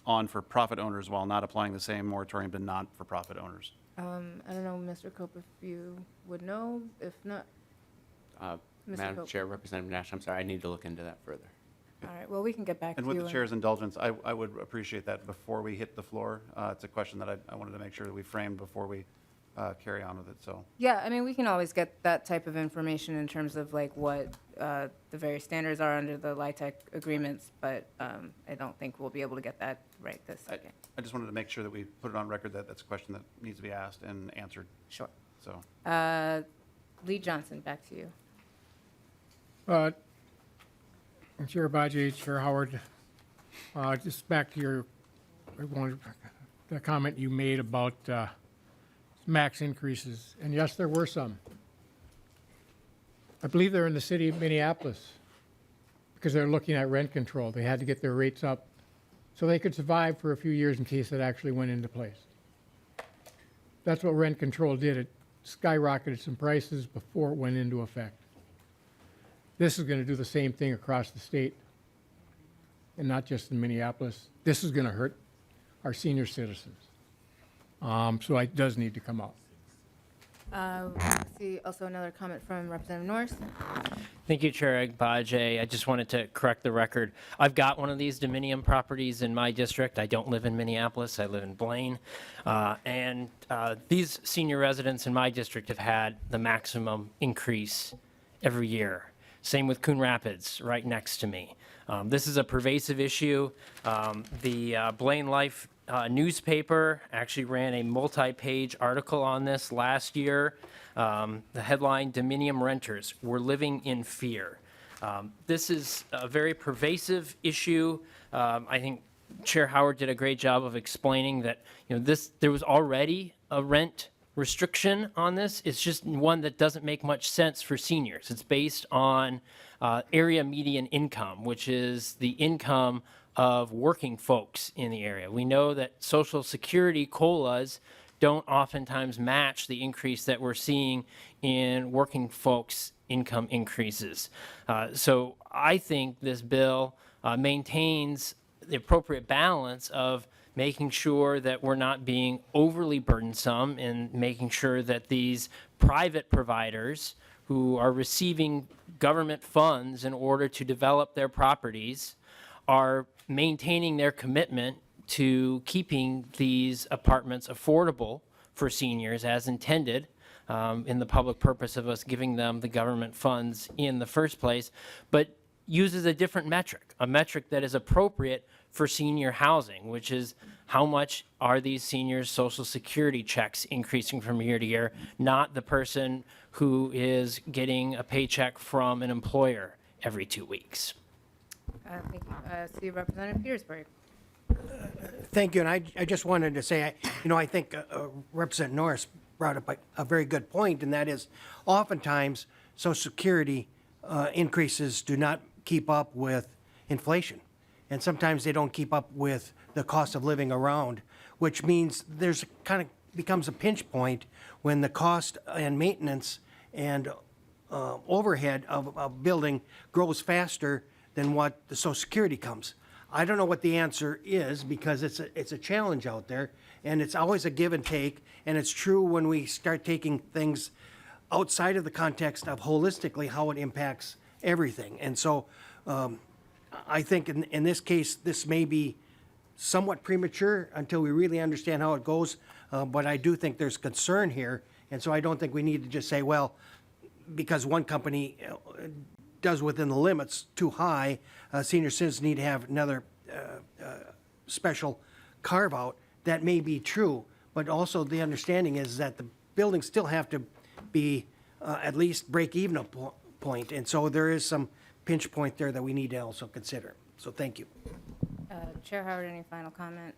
Speaker 4: on for-profit owners while not applying the same moratorium to not-for-profit owners?
Speaker 1: I don't know, Mr. Cope, if you would know. If not, Mr.
Speaker 12: Madam
Speaker 1: Cope.
Speaker 12: Chair, Representative Nash, I'm sorry, I need to look into that further.
Speaker 1: All right, well, we can get back to
Speaker 4: And
Speaker 1: you.
Speaker 4: with the chair's indulgence, I would appreciate that before we hit the floor. It's a question that I wanted to make sure that we framed before we carry on with it, so.
Speaker 1: Yeah, I mean, we can always get that type of information in terms of like what the various standards are under the LIHTC agreements, but I don't think we'll be able to get that right this second.
Speaker 4: I just wanted to make sure that we put it on record that that's a question that needs to be asked and answered,
Speaker 1: Sure.
Speaker 4: so.
Speaker 1: Lee Johnson, back to you.
Speaker 2: Chair Bajai, Chair Howard, just back to the comment you made about max increases, and yes, there were some. I believe they're in the city of Minneapolis because they're looking at rent control. They had to get their rates up so they could survive for a few years in case it actually went into place. That's what rent control did. It skyrocketed some prices before it went into effect. This is going to do the same thing across the state, and not just in Minneapolis. This is going to hurt our senior citizens. So it does need to come out.
Speaker 1: I see also another comment from Representative Norris.
Speaker 10: Thank you, Chair Agbaje. I just wanted to correct the record. I've got one of these dominium properties in my district. I don't live in Minneapolis. I live in Blaine. And these senior residents in my district have had the maximum increase every year. Same with Coon Rapids, right next to me. This is a pervasive issue. The Blaine Life newspaper actually ran a multi-page article on this last year. The headline, Dominium Renters, We're Living in Fear. This is a very pervasive issue. I think Chair Howard did a great job of explaining that there was already a rent restriction on this. It's just one that doesn't make much sense for seniors. It's based on area median income, which is the income of working folks in the area. We know that Social Security COLAs don't oftentimes match the increase that we're seeing in working folks' income increases. So I think this bill maintains the appropriate balance of making sure that we're not being overly burdensome and making sure that these private providers who are receiving government funds in order to develop their properties are maintaining their commitment to keeping these apartments affordable for seniors as intended in the public purpose of us giving them the government funds in the first place, but uses a different metric, a metric that is appropriate for senior housing, which is how much are these seniors' Social Security checks increasing from year to year, not the person who is getting a paycheck from an employer every 2 weeks.
Speaker 1: Thank you. See Representative Petersburg.
Speaker 11: Thank you, and I just wanted to say, I think Representative Norris brought up a very good point, and that is oftentimes Social Security increases do not keep up with inflation. And sometimes they don't keep up with the cost of living around, which means there's kind of becomes a pinch point when the cost and maintenance and overhead of a building grows faster than what the Social Security comes. I don't know what the answer is because it's a challenge out there, and it's always a give and take, and it's true when we start taking things outside of the context of holistically how it impacts everything. And so I think in this case, this may be somewhat premature until we really understand how it goes, but I do think there's concern here And so I don't think we need to just say, well, because one company does within the limits too high, senior citizens need to have another special carve-out. That may be true, but also the understanding is that the buildings still have to be at least break even a point. And so there is some pinch point there that we need to also consider. So thank you.
Speaker 1: Chair Howard, any final comment?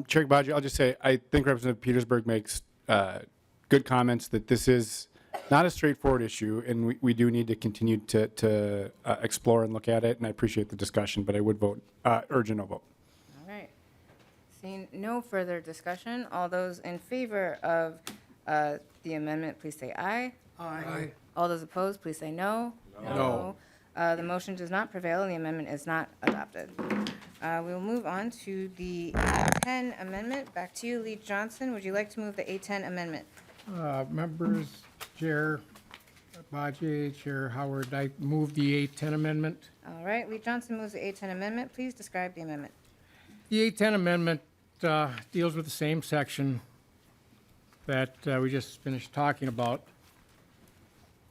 Speaker 3: Chair Badger, I'll just say, I think Representative Petersburg makes good comments that this is not a straightforward issue, and we do need to continue to explore and look at it, and I appreciate the discussion, but I would vote, urge a no vote.
Speaker 1: All right. Seeing no further discussion, all those in favor of the amendment, please say aye.
Speaker 2: Aye.
Speaker 1: All those opposed, please say no.
Speaker 2: No.
Speaker 1: The motion does not prevail, and the amendment is not adopted. We will move on to the A10 amendment. Back to you, Lee Johnson. Would you like to move the A10 amendment?
Speaker 2: Members, Chair Badger, Chair Howard, I move the A10 amendment.
Speaker 1: All right, Lee Johnson moves the A10 amendment. Please describe the amendment.
Speaker 2: The A10 amendment deals with the same section that we just finished talking about,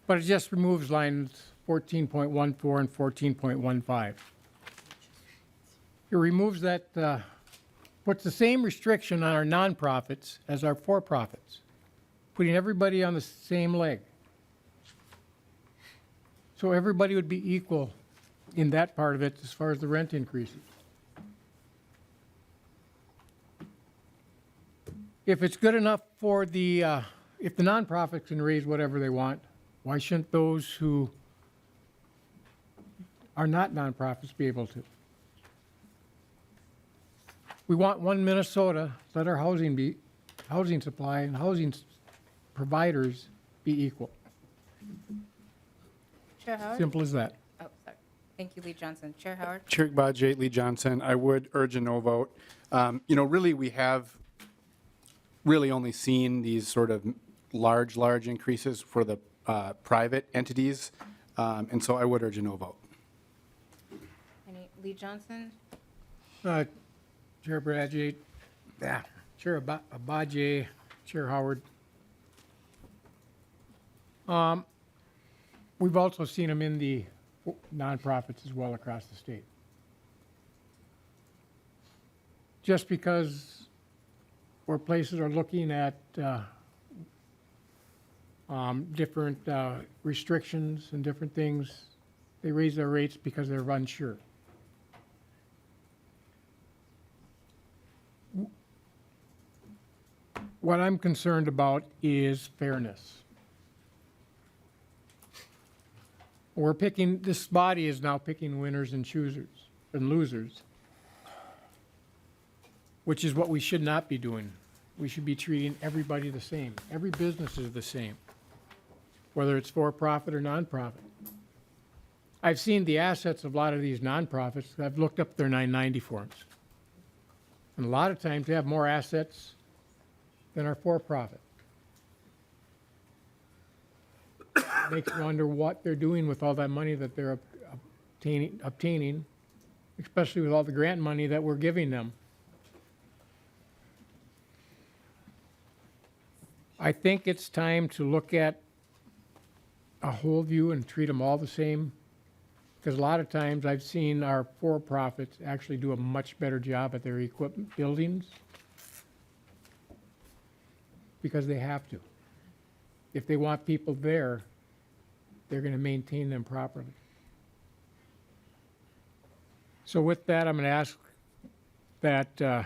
Speaker 2: but it just removes lines 14.14 and 14.15. It removes that, puts the same restriction on our nonprofits as our for-profits, putting everybody on the same leg. So everybody would be equal in that part of it as far as the rent increases. If it's good enough for the, if the nonprofits can raise whatever they want, why shouldn't those who are not nonprofits be able to? We want one Minnesota, let our housing supply and housing providers be equal.
Speaker 1: Chair Howard?
Speaker 2: Simple as that.
Speaker 1: Oh, sorry. Thank you, Lee Johnson. Chair Howard?
Speaker 3: Chair Badger, Lee Johnson, I would urge a no vote. Really, we have really only seen these sort of large increases for the private entities, and so I would urge a no vote.
Speaker 1: Any, Lee Johnson?
Speaker 2: Chair Badger, Chair Badger, Chair Howard. We've also seen them in the nonprofits as well across the state. Just because where places are looking at different restrictions and different things, they raise their rates because they're unsure. What I'm concerned about is fairness. We're picking, this body is now picking winners and choosers and losers, which is what we should not be doing. We should be treating everybody the same. Every business is the same, whether it's for-profit or nonprofit. I've seen the assets of a lot of these nonprofits. I've looked up their 990 forms. And a lot of times they have more assets than our for-profit. Makes me wonder what they're doing with all that money that they're obtaining, especially with all the grant money that we're giving them. I think it's time to look at a whole view and treat them all the same, because a lot of times I've seen our for-profits actually do a much better job at their equipment buildings because they have to. If they want people there, they're going to maintain them properly. So with that, I'm going to ask that, I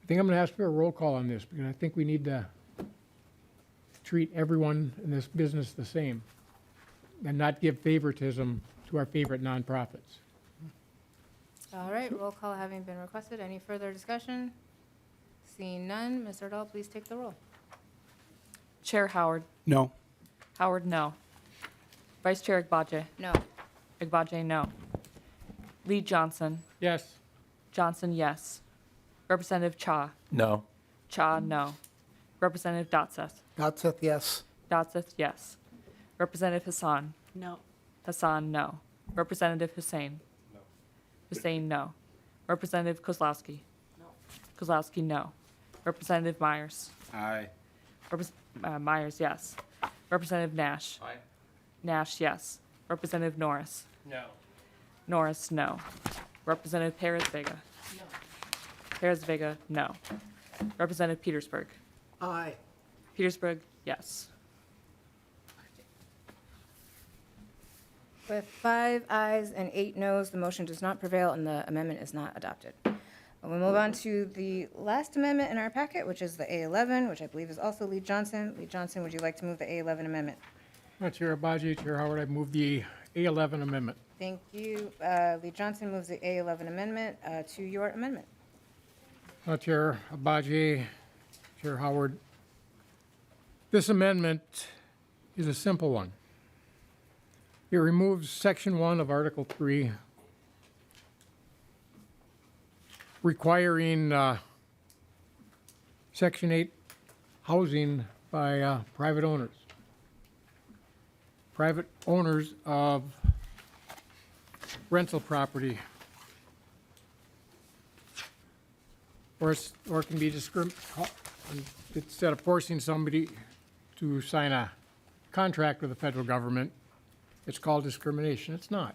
Speaker 2: think I'm going to ask for a roll call on this, because I think we need to treat everyone in this business the same and not give favoritism to our favorite nonprofits.
Speaker 1: All right, roll call having been requested. Any further discussion? Seeing none, Ms. Erdal, please take the roll.
Speaker 7: Chair Howard?
Speaker 3: No.
Speaker 7: Howard, no. Vice Chair Agbaje?
Speaker 1: No.
Speaker 7: Agbaje, no. Lee Johnson?
Speaker 2: Yes.
Speaker 7: Johnson, yes. Representative Cha?
Speaker 6: No.
Speaker 7: Cha, no. Representative Datseth?
Speaker 9: Datseth, yes.
Speaker 7: Datseth, yes. Representative Hassan?
Speaker 9: No.
Speaker 7: Hassan, no. Representative Hussein? No. Hussein, no. Representative Kozlowski? No. Kozlowski, no. Representative Myers?
Speaker 8: Aye.
Speaker 7: Myers, yes. Representative Nash.
Speaker 12: Aye.
Speaker 7: Nash, yes. Representative Norris.
Speaker 10: No.
Speaker 7: Norris, no. Representative Perez Vega. Perez Vega, no. Representative Petersburg.
Speaker 11: Aye.
Speaker 7: Petersburg, yes.
Speaker 1: With 5 ayes and 8 noes, the motion does not prevail and the amendment is not adopted. We move on to the last amendment in our packet, which is the A11, which I believe is also Lee Johnson. Lee Johnson, would you like to move the A11 amendment?
Speaker 2: Chair Abaji, Chair Howard, I move the A11 amendment.
Speaker 1: Thank you. Lee Johnson moves the A11 amendment to your amendment.
Speaker 2: Chair Abaji, Chair Howard, this amendment is a simple one. It removes Section 1 of Article 3, requiring Section 8 housing by private owners. Private owners of rental property. Or it can be instead of forcing somebody to sign a contract with the federal government, it's called discrimination. It's not.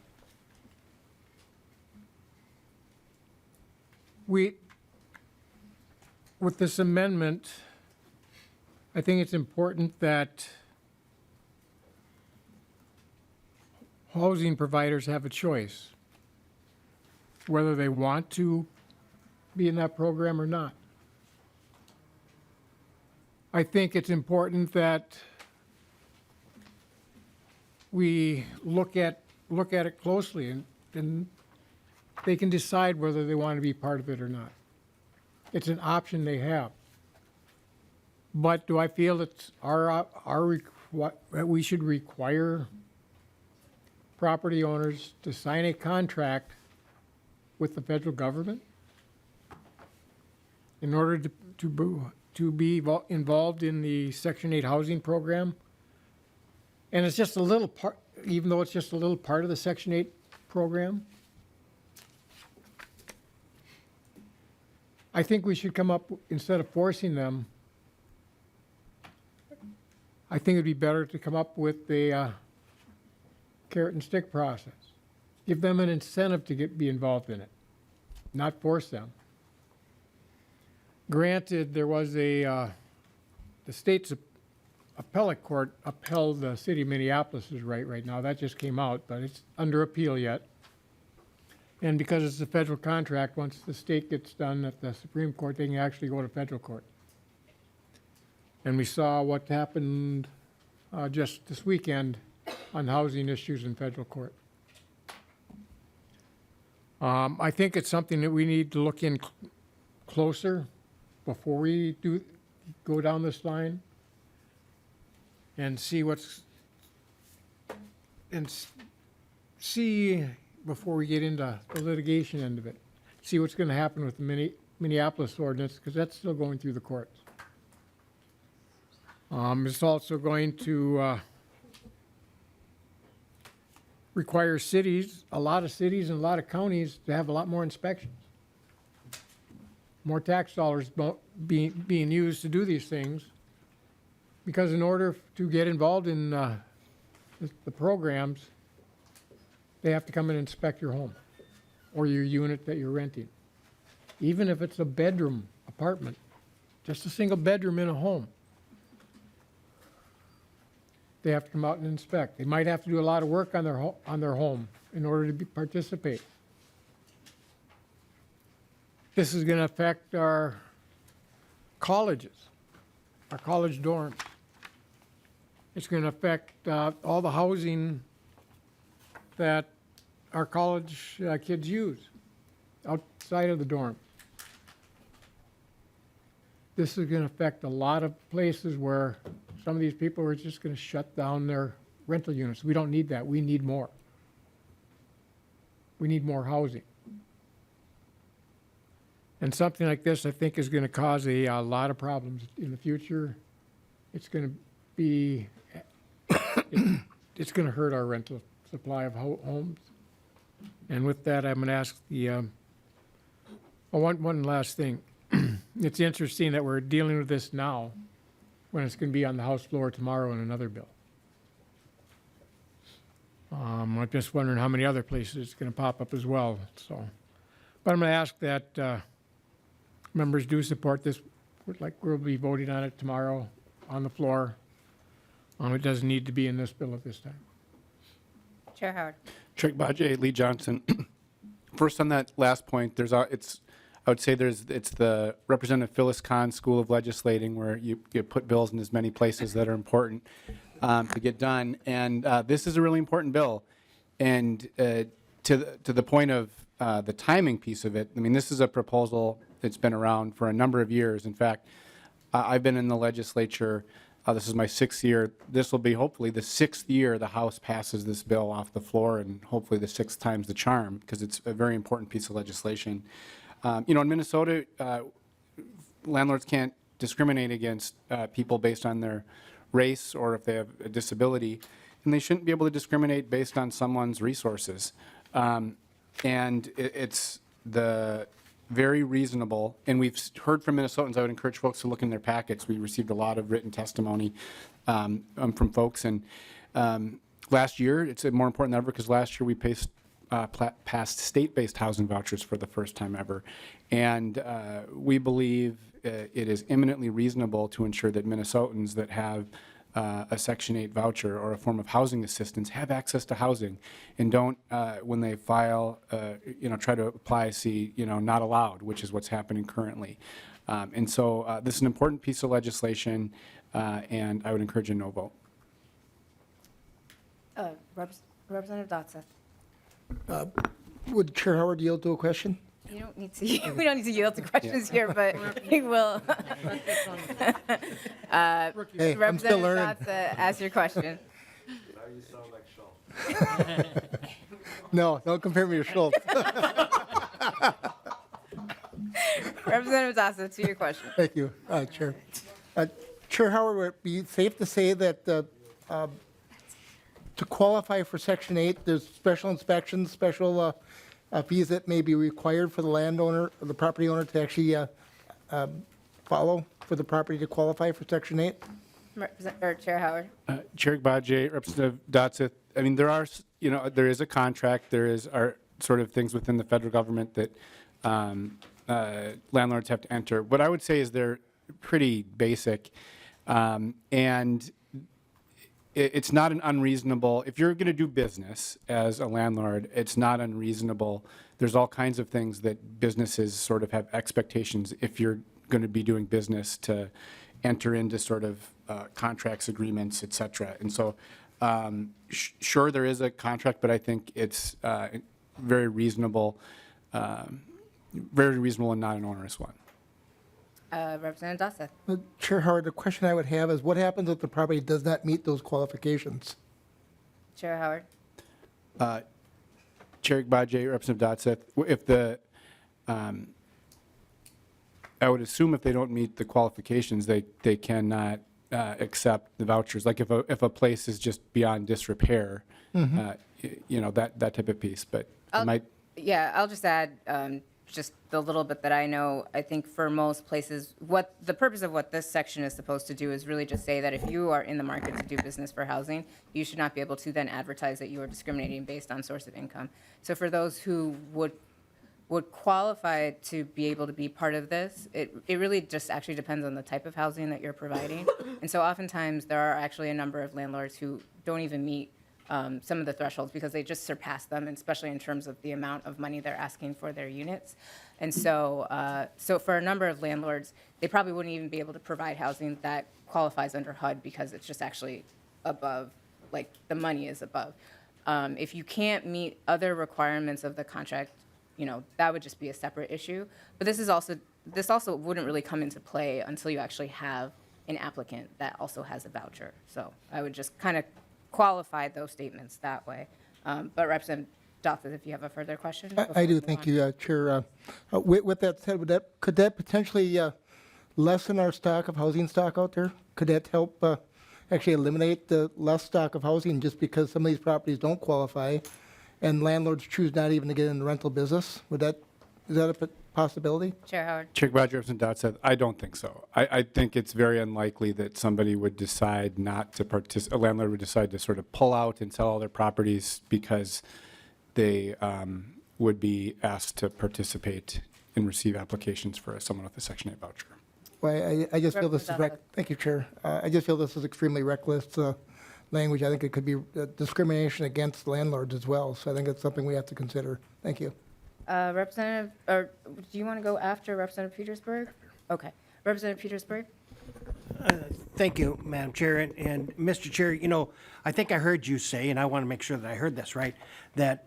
Speaker 2: With this amendment, I think it's important that housing providers have a choice whether they want to be in that program or not. I think it's important that we look at it closely and they can decide whether they want to be part of it or not. It's an option they have. But do I feel it's that we should require property owners to sign a contract with the federal government in order to be involved in the Section 8 housing program? And it's just a little part, even though it's just a little part of the Section 8 program. I think we should come up, instead of forcing them, I think it'd be better to come up with a carrot and stick process. Give them an incentive to be involved in it, not force them. Granted, there was the state's appellate court upheld the city of Minneapolis's right now. That just came out, but it's under appeal yet. And because it's a federal contract, once the state gets done at the Supreme Court, they can actually go to federal court. And we saw what happened just this weekend on housing issues in federal court. I think it's something that we need to look in closer before we go down this line and see see before we get into the litigation end of it, see what's going to happen with the Minneapolis ordinance, because that's still going through the courts. It's also going to require a lot of cities and a lot of counties to have a lot more inspections. More tax dollars being used to do these things, because in order to get involved in the programs, they have to come and inspect your home or your unit that you're renting. Even if it's a bedroom apartment, just a single bedroom in a home, they have to come out and inspect. They might have to do a lot of work on their home in order to participate. This is going to affect our colleges, our college dorms. It's going to affect all the housing that our college kids use outside of the dorm. This is going to affect a lot of places where some of these people are just going to shut down their rental units. We don't need that. We need more. We need more housing. And something like this, I think, is going to cause a lot of problems in the future. It's going to be, it's going to hurt our rental supply of homes. And with that, I'm going to ask one last thing. It's interesting that we're dealing with this now, when it's going to be on the House floor tomorrow in another bill. I'm just wondering how many other places it's going to pop up as well, so. But I'm going to ask that members do support this, like we'll be voting on it tomorrow on the floor. It doesn't need to be in this bill at this time.
Speaker 1: Chair Howard.
Speaker 3: Chair Bajay, Lee Johnson. First on that last point, I would say it's the Representative Phyllis Kahn School of Legislating, where you put bills in as many places that are important to get done. And this is a really important bill. And to the point of the timing piece of it, I mean, this is a proposal that's been around for a number of years. In fact, I've been in the legislature. This is my 6th year. This will be hopefully the 6th year the House passes this bill off the floor, and hopefully the 6th time's the charm, because it's a very important piece of legislation. In Minnesota, landlords can't discriminate against people based on their race or if they have a disability, and they shouldn't be able to discriminate based on someone's resources. And it's the very reasonable, and we've heard from Minnesotans. I would encourage folks to look in their packets. We received a lot of written testimony from folks, and last year, it's more important than ever, because last year we passed state-based housing vouchers for the first time ever. And we believe it is eminently reasonable to ensure that Minnesotans that have a Section 8 voucher or a form of housing assistance have access to housing, and don't, when they file, try to apply, see, not allowed, which is what's happening currently. And so this is an important piece of legislation, and I would encourage a no vote.
Speaker 1: Representative Dotseth.
Speaker 9: Would Chair Howard yield to a question?
Speaker 1: You don't need to, we don't need to yield to questions here, but we will.
Speaker 9: Hey, I'm still
Speaker 1: Representative
Speaker 9: learning.
Speaker 1: Dotseth, ask your question.
Speaker 9: No, don't compare me to Schultz.
Speaker 1: Representative Dotseth, to your question.
Speaker 9: Thank you, Chair. Chair Howard, would it be safe to say that to qualify for Section 8, there's special inspections, special fees that may be required for the landowner, or the property owner to actually follow for the property to qualify for Section 8?
Speaker 1: Chair Howard.
Speaker 3: Chair Bajay, Representative Dotseth, I mean, there is a contract, there are sort of things within the federal government that landlords have to enter. What I would say is they're pretty basic, and it's not an unreasonable, if you're going to do business as a landlord, it's not unreasonable. There's all kinds of things that businesses sort of have expectations if you're going to be doing business to enter into sort of contracts, agreements, et cetera. And so, sure, there is a contract, but I think it's very reasonable and not an onerous one.
Speaker 1: Representative Dotseth.
Speaker 9: Chair Howard, the question I would have is what happens if the property does not meet those qualifications?
Speaker 1: Chair Howard.
Speaker 3: Chair Bajay, Representative Dotseth, if I would assume if they don't meet the qualifications, they cannot accept the vouchers. Like if a place is just beyond disrepair, that type of piece. But
Speaker 1: I'll just add just the little bit that I know. I think for most places, what the purpose of what this section is supposed to do is really just say that if you are in the market to do business for housing, you should not be able to then advertise that you are discriminating based on source of income. So for those who would qualify to be able to be part of this, it really just actually depends on the type of housing that you're providing. And so oftentimes there are actually a number of landlords who don't even meet some of the thresholds because they just surpass them, and especially in terms of the amount of money they're asking for their units. And so, for a number of landlords, they probably wouldn't even be able to provide housing that qualifies under HUD because it's just actually above, like the money is above. If you can't meet other requirements of the contract, that would just be a separate issue. But this also wouldn't really come into play until you actually have an applicant that also has a voucher. So I would just kind of qualify those statements that way. But Representative Dotseth, if you have a further question?
Speaker 9: I do, thank you, Chair. With that said, could that potentially lessen our stock of housing stock out there? Could that help actually eliminate the less stock of housing just because some of these properties don't qualify and landlords choose not even to get in the rental business? Would that Is that a possibility?
Speaker 1: Chair Howard.
Speaker 3: Chair Badger, Representative Dodd said, I don't think so. I think it's very unlikely that somebody would decide not to participate, a landlord would decide to sort of pull out and sell all their properties because they would be asked to participate and receive applications for someone with a Section 8 voucher.
Speaker 9: Well, I just feel this is,
Speaker 1: Representative Dodd.
Speaker 9: thank you, Chair. I just feel this is extremely reckless language. I think it could be discrimination against landlords as well, so I think it's something we have to consider. Thank you.
Speaker 1: Representative, or do you want to go after Representative Petersburg? Okay. Representative Petersburg?
Speaker 11: Thank you, Madam Chair. And Mr. Chair, I think I heard you say, and I want to make sure that I heard this right, that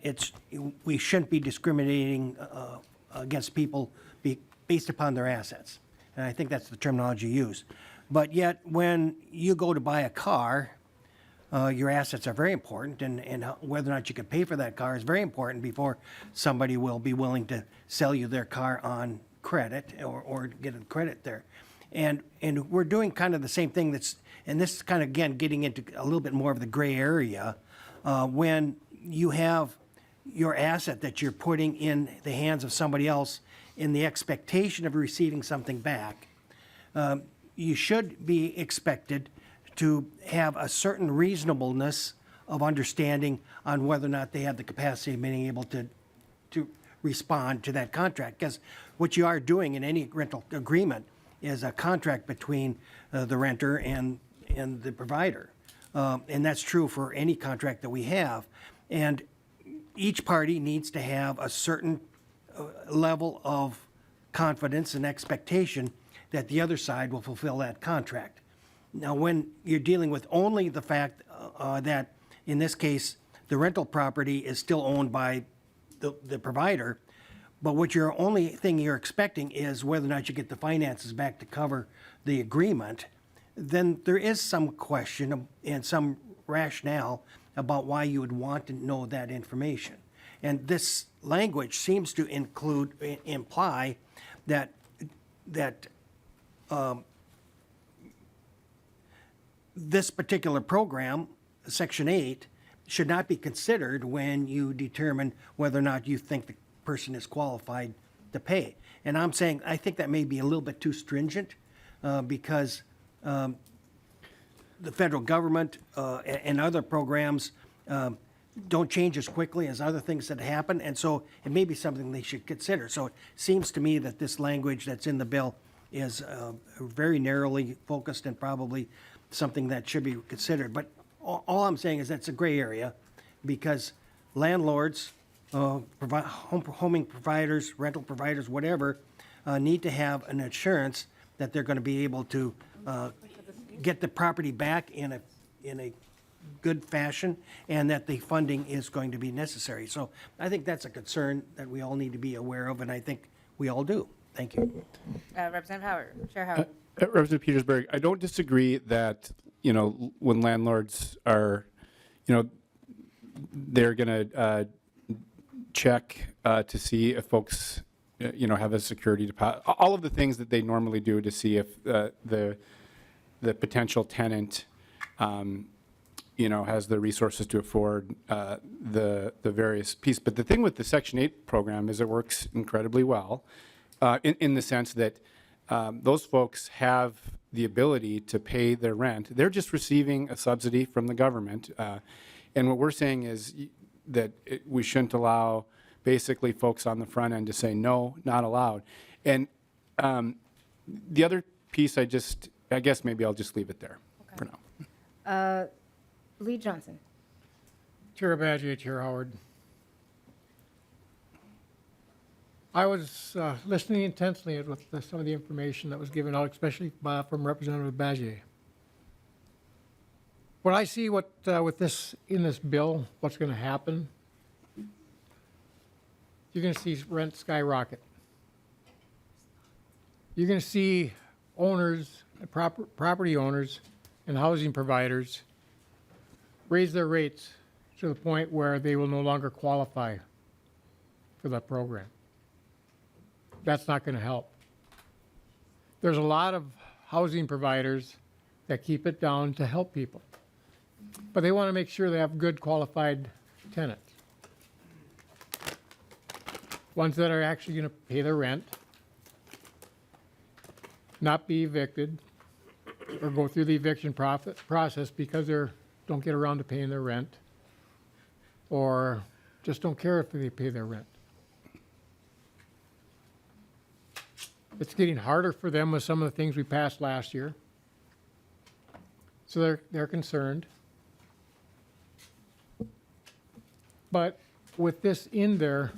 Speaker 11: we shouldn't be discriminating against people based upon their assets. And I think that's the terminology used. But yet, when you go to buy a car, your assets are very important, and whether or not you can pay for that car is very important before somebody will be willing to sell you their car on credit or get a credit there. And we're doing kind of the same thing and this is kind of, again, getting into a little bit more of the gray area, when you have your asset that you're putting in the hands of somebody else in the expectation of receiving something back. You should be expected to have a certain reasonableness of understanding on whether or not they have the capacity of being able to respond to that contract. Because what you are doing in any rental agreement is a contract between the renter and the provider. And that's true for any contract that we have. And each party needs to have a certain level of confidence and expectation that the other side will fulfill that contract. Now, when you're dealing with only the fact that, in this case, the rental property is still owned by the provider, but what your only thing you're expecting is whether or not you get the finances back to cover the agreement, then there is some question and some rationale about why you would want to know that information. And this language seems to imply that this particular program, Section 8, should not be considered when you determine whether or not you think the person is qualified to pay. And I'm saying, I think that may be a little bit too stringent because the federal government and other programs don't change as quickly as other things that happen, and so it may be something they should consider. So it seems to me that this language that's in the bill is very narrowly focused and probably something that should be considered. But all I'm saying is that's a gray area because landlords, homing providers, rental providers, whatever, need to have an assurance that they're going to be able to get the property back in a good fashion and that the funding is going to be necessary. So I think that's a concern that we all need to be aware of, and I think we all do. Thank you.
Speaker 1: Representative Howard. Chair Howard.
Speaker 3: Representative Petersburg, I don't disagree that, when landlords are, they're going to check to see if folks, have a security deposit, all of the things that they normally do to see if the potential tenant, has the resources to afford the various pieces. But the thing with the Section 8 program is it works incredibly well in the sense that those folks have the ability to pay their rent. They're just receiving a subsidy from the government. And what we're saying is that we shouldn't allow basically folks on the front end to say, no, not allowed. And the other piece, I guess maybe I'll just leave it there for now.
Speaker 1: Lee Johnson.
Speaker 2: Chair Badger, Chair Howard. I was listening intensely with some of the information that was given out, especially from Representative Badger. What I see with in this bill, what's going to happen, you're going to see rent skyrocket. You're going to see owners, property owners, and housing providers raise their rates to the point where they will no longer qualify for that program. That's not going to help. There's a lot of housing providers that keep it down to help people, but they want to make sure they have good qualified tenants. ones that are actually going to pay their rent, not be evicted, or go through the eviction process because they don't get around to paying their rent, or just don't care if they pay their rent. It's getting harder for them with some of the things we passed last year. So they're concerned. But with this in there,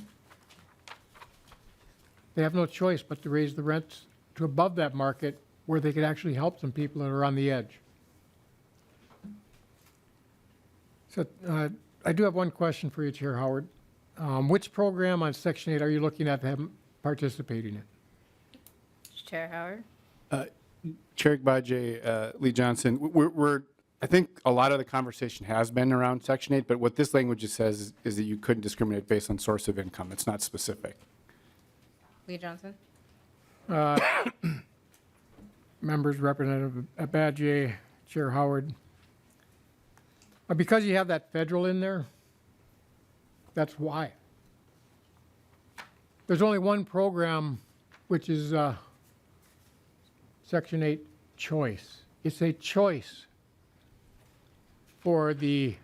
Speaker 2: they have no choice but to raise the rents to above that market where they could actually help some people that are on the edge. So I do have one question for you, Chair Howard. Which program on Section 8 are you looking at them participating in?
Speaker 1: Chair Howard?
Speaker 3: Chair Gbadje, Lee Johnson, I think a lot of the conversation has been around Section 8, but what this language says is that you couldn't discriminate based on source of income. It's not specific.
Speaker 1: Lee Johnson?
Speaker 2: Members, Representative Gbadje, Chair Howard. Because you have that federal in there, that's why. There's only one program, which is Section 8 choice. It's a choice for the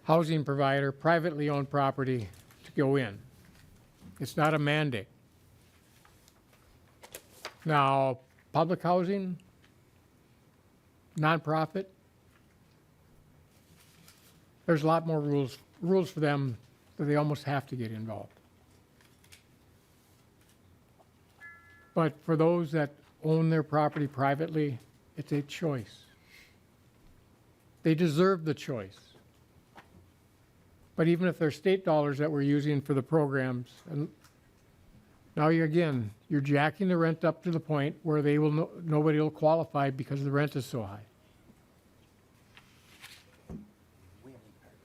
Speaker 2: housing provider, privately owned property, to go in. It's not a mandate. Now, public housing, nonprofit, there's a lot more rules for them that they almost have to get involved. But for those that own their property privately, it's a choice. They deserve the choice. But even if they're state dollars that we're using for the programs, and now you're jacking the rent up to the point where nobody will qualify because the rent is so high.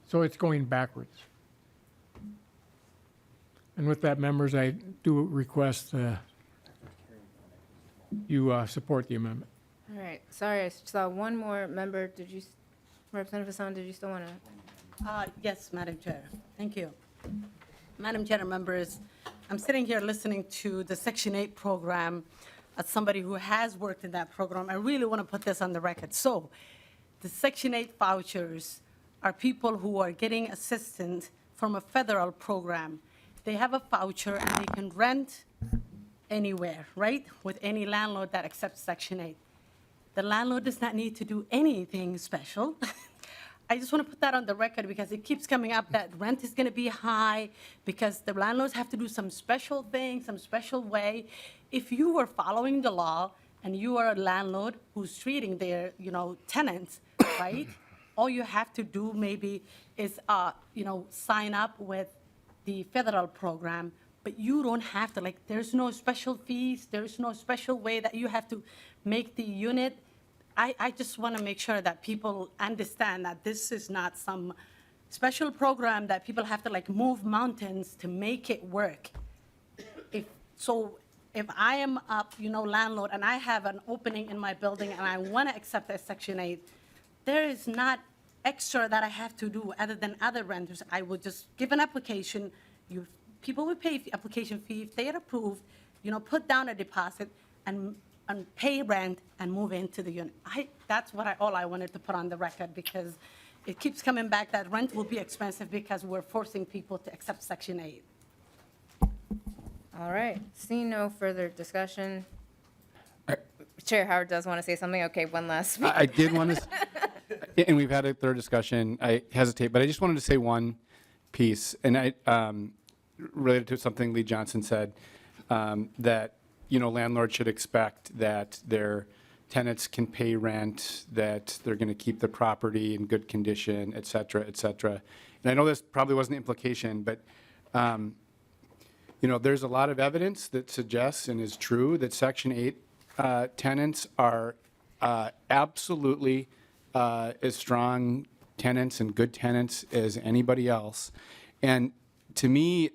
Speaker 2: So it's going backwards. And with that, members, I do request you support the amendment.
Speaker 1: All right, sorry, I saw one more member. Representative Hassan, did you still want to?
Speaker 13: Yes, Madam Chair. Thank you. Madam Chair and members, I'm sitting here listening to the Section 8 program as somebody who has worked in that program. I really want to put this on the record. So the Section 8 vouchers are people who are getting assistance from a federal program. They have a voucher and they can rent anywhere, right? With any landlord that accepts Section 8. The landlord does not need to do anything special. I just want to put that on the record because it keeps coming up that rent is going to be high because the landlords have to do some special thing, some special way. If you were following the law and you are a landlord who's treating their, tenants, right? All you have to do maybe is, sign up with the federal program, but you don't have to, there's no special fees, there's no special way that you have to make the unit. I just want to make sure that people understand that this is not some special program that people have to move mountains to make it work. If I am a landlord and I have an opening in my building and I want to accept a Section 8, there is not extra that I have to do other than other renters. I would just give an application. People would pay the application fee. If they are approved, put down a deposit and pay rent and move into the unit. That's all I wanted to put on the record because it keeps coming back that rent will be expensive because we're forcing people to accept Section 8.
Speaker 1: All right, seeing no further discussion. Chair Howard does want to say something. Okay, one last.
Speaker 3: I did want to, and we've had a third discussion. I hesitate, but I just wanted to say one piece, and related to something Lee Johnson said, that landlords should expect that their tenants can pay rent, that they're going to keep the property in good condition, et cetera, et cetera. And I know this probably wasn't the implication, but there's a lot of evidence that suggests and is true that Section 8 tenants are absolutely as strong tenants and good tenants as anybody else. And to me,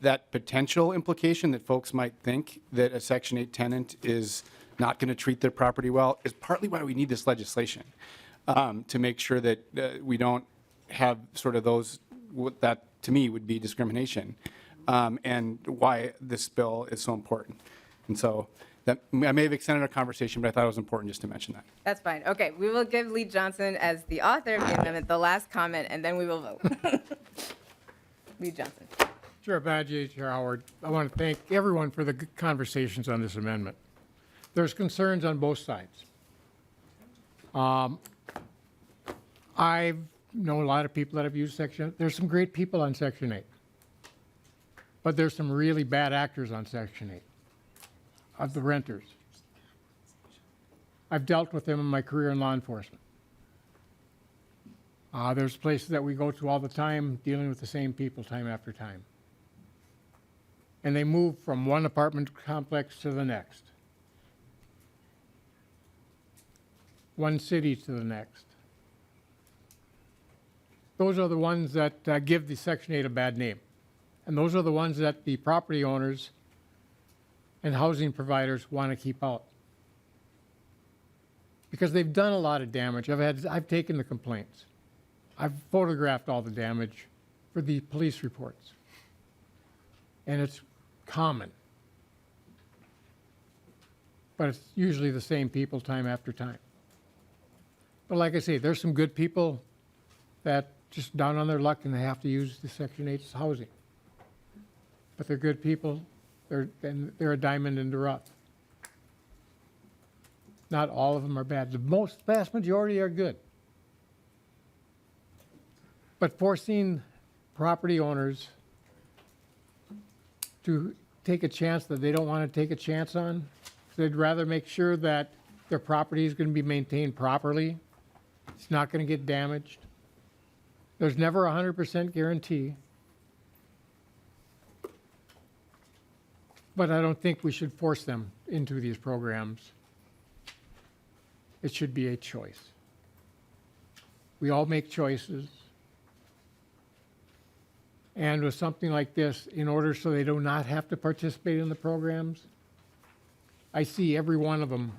Speaker 3: that potential implication that folks might think that a Section 8 tenant is not going to treat their property well is partly why we need this legislation, to make sure that we don't have sort of those, what that to me would be discrimination. and why this bill is so important. And so that, I may have extended our conversation, but I thought it was important just to mention that.
Speaker 1: That's fine. Okay, we will give Lee Johnson, as the author of the amendment, the last comment, and then we will vote. Lee Johnson.
Speaker 2: Chair Badgey, Chair Howard, I want to thank everyone for the good conversations on this amendment. There's concerns on both sides. I know a lot of people that have used Section 8. There's some great people on Section 8. But there's some really bad actors on Section 8 of the renters. I've dealt with them in my career in law enforcement. There's places that we go to all the time dealing with the same people time after time. And they move from one apartment complex to the next, one city to the next. Those are the ones that give the Section 8 a bad name. And those are the ones that the property owners and housing providers want to keep out. Because they've done a lot of damage. I've taken the complaints. I've photographed all the damage for the police reports. And it's common. But it's usually the same people time after time. But like I say, there's some good people that just down on their luck and they have to use the Section 8's housing. But they're good people. They're a diamond in the rough. Not all of them are bad. The vast majority are good. But forcing property owners to take a chance that they don't want to take a chance on, they'd rather make sure that their property is going to be maintained properly. It's not going to get damaged. There's never a 100% guarantee. But I don't think we should force them into these programs. It should be a choice. We all make choices. And with something like this, in order so they do not have to participate in the programs, I see every one of them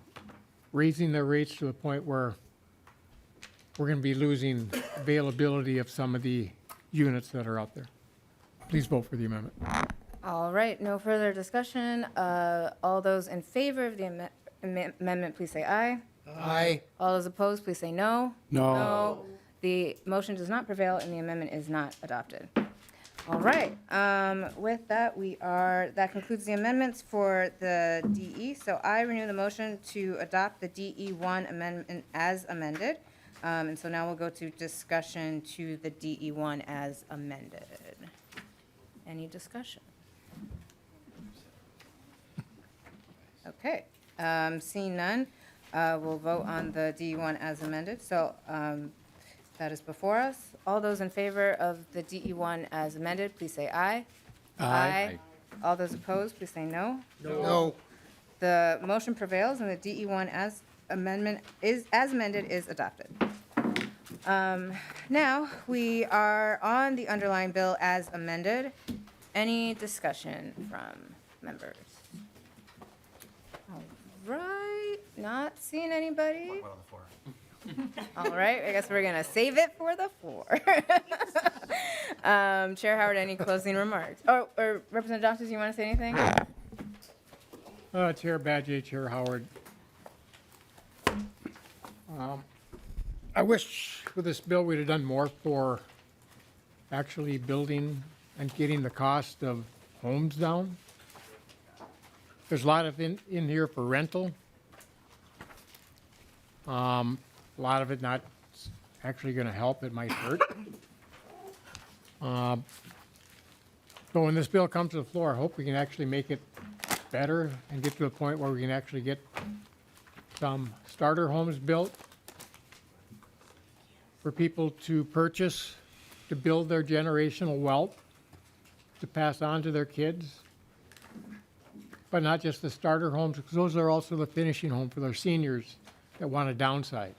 Speaker 2: raising their rates to the point where we're going to be losing availability of some of the units that are out there. Please vote for the amendment.
Speaker 1: All right, no further discussion. All those in favor of the amendment, please say aye.
Speaker 9: Aye.
Speaker 1: All those opposed, please say no.
Speaker 3: No.
Speaker 1: The motion does not prevail and the amendment is not adopted. All right, with that, that concludes the amendments for the DE. So I renew the motion to adopt the DE1 amendment as amended. And so now we'll go to discussion to the DE1 as amended. Any discussion? Okay, seeing none, we'll vote on the DE1 as amended. So that is before us. All those in favor of the DE1 as amended, please say aye. Aye. All those opposed, please say no.
Speaker 9: No.
Speaker 1: The motion prevails and the DE1 as amended is adopted. Now, we are on the underlying bill as amended. Any discussion from members? All right, not seeing anybody. All right, I guess we're gonna save it for the floor. Chair Howard, any closing remarks? Or Representative Johnson, do you want to say anything?
Speaker 2: Chair Badgey, Chair Howard. I wish with this bill we'd have done more for actually building and getting the cost of homes down. There's a lot of in here for rental. A lot of it not actually going to help, it might hurt. So when this bill comes to the floor, I hope we can actually make it better and get to a point where we can actually get some starter homes built for people to purchase, to build their generational wealth, to pass on to their kids. But not just the starter homes, because those are also the finishing home for their seniors that want to downsize.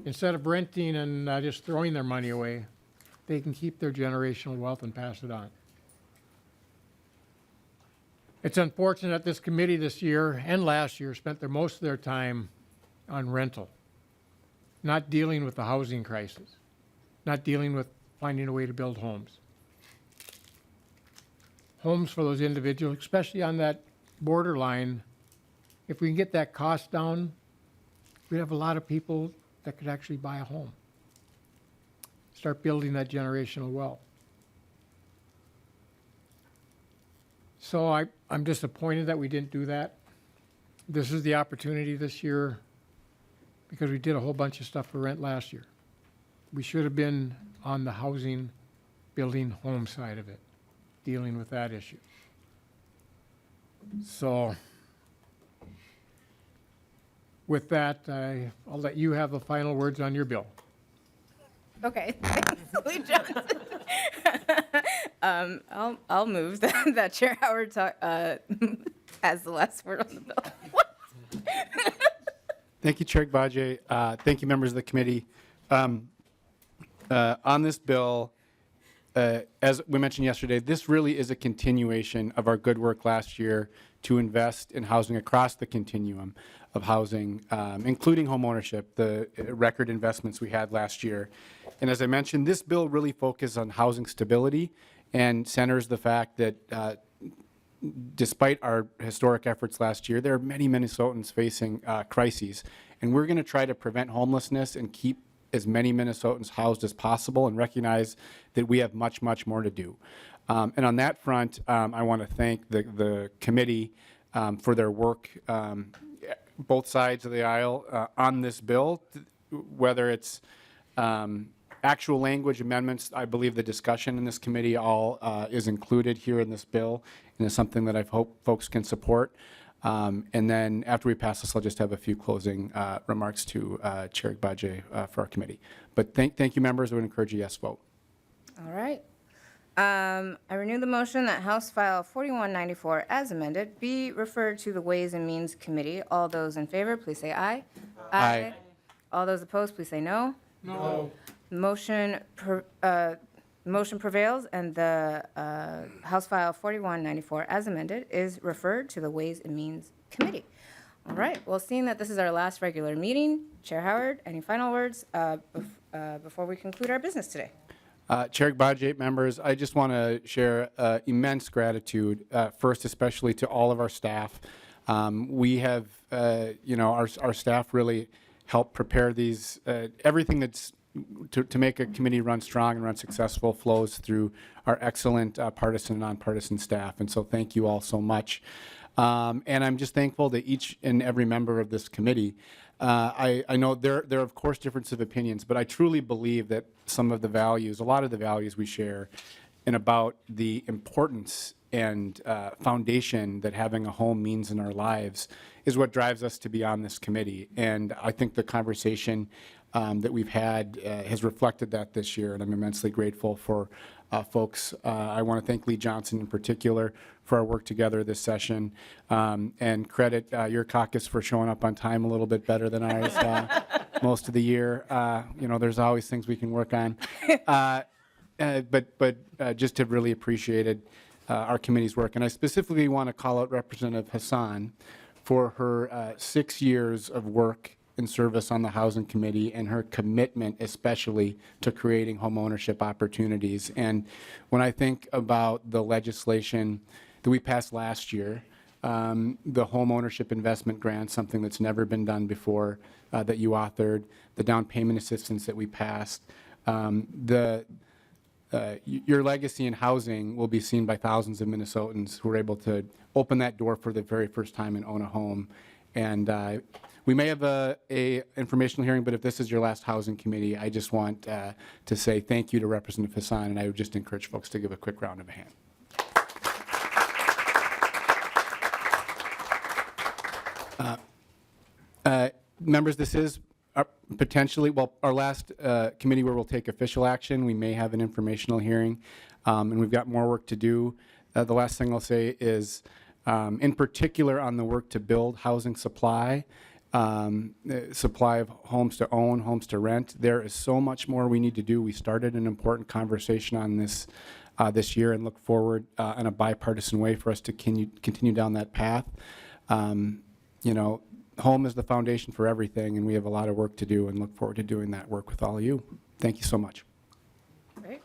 Speaker 2: Instead of renting and just throwing their money away, they can keep their generational wealth and pass it on. It's unfortunate that this committee this year and last year spent most of their time on rental, not dealing with the housing crisis, not dealing with finding a way to build homes. homes for those individuals, especially on that borderline. If we can get that cost down, we have a lot of people that could actually buy a home. Start building that generational wealth. So I'm disappointed that we didn't do that. This is the opportunity this year because we did a whole bunch of stuff for rent last year. We should have been on the housing, building home side of it, dealing with that issue. So with that, I'll let you have the final words on your bill.
Speaker 1: Okay, thanks, Lee Johnson. I'll move that Chair Howard has the last word on the bill.
Speaker 3: Thank you, Chair Gbadje. Thank you, members of the committee. On this bill, as we mentioned yesterday, this really is a continuation of our good work last year to invest in housing across the continuum of housing, including homeownership, the record investments we had last year. And as I mentioned, this bill really focuses on housing stability and centers the fact that despite our historic efforts last year, there are many Minnesotans facing crises. And we're going to try to prevent homelessness and keep as many Minnesotans housed as possible and recognize that we have much, much more to do. And on that front, I want to thank the committee for their work, both sides of the aisle, on this bill, whether it's actual language amendments. I believe the discussion in this committee all is included here in this bill and is something that I hope folks can support. And then after we pass this, I'll just have a few closing remarks to Chair Gbadje for our committee. But thank you, members. I would encourage a yes vote.
Speaker 1: All right. I renew the motion that House File 4194 as amended be referred to the Ways and Means Committee. All those in favor, please say aye.
Speaker 3: Aye.
Speaker 1: All those opposed, please say no.
Speaker 2: No.
Speaker 1: Motion prevails, and the House File 4194 as amended is referred to the Ways and Means Committee. All right. Well, seeing that this is our last regular meeting, Chair Howard, any final words before we conclude our business today?
Speaker 3: Chair Gbadje, members, I just want to share immense gratitude, first especially to all of our staff. We have, our staff really helped prepare these, everything that's to make a committee run strong and run successful flows through our excellent partisan and nonpartisan staff. And so thank you all so much. And I'm just thankful to each and every member of this committee. I know there are, of course, differences of opinions, but I truly believe that some of the values, a lot of the values we share, and about the importance and foundation that having a home means in our lives is what drives us to be on this committee. And I think the conversation that we've had has reflected that this year, and I'm immensely grateful for folks. I want to thank Lee Johnson in particular for our work together this session, and credit your caucus for showing up on time a little bit better than ours most of the year. There's always things we can work on. But just have really appreciated our committee's work. And I specifically want to call out Representative Hassan for her 6 years of work and service on the Housing Committee and her commitment especially to creating home ownership opportunities. And when I think about the legislation that we passed last year, the home ownership investment grant, something that's never been done before, that you authored, the down payment assistance that we passed, your legacy in housing will be seen by thousands of Minnesotans who are able to open that door for the very first time and own a home. And we may have a informational hearing, but if this is your last housing committee, I just want to say thank you to Representative Hassan, and I would just encourage folks to give a quick round of a hand. Members, this is potentially, our last committee where we'll take official action. We may have an informational hearing, and we've got more work to do. The last thing I'll say is, in particular on the work to build housing supply, supply of homes to own, homes to rent, there is so much more we need to do. We started an important conversation on this this year and look forward in a bipartisan way for us to continue down that path. Home is the foundation for everything, and we have a lot of work to do and look forward to doing that work with all of you. Thank you so much.
Speaker 1: Great.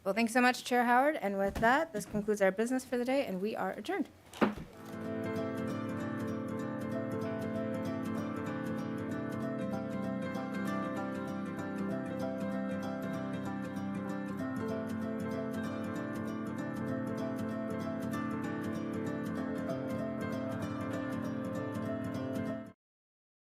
Speaker 1: Well, thanks so much, Chair Howard. And with that, this concludes our business for the day, and we are adjourned.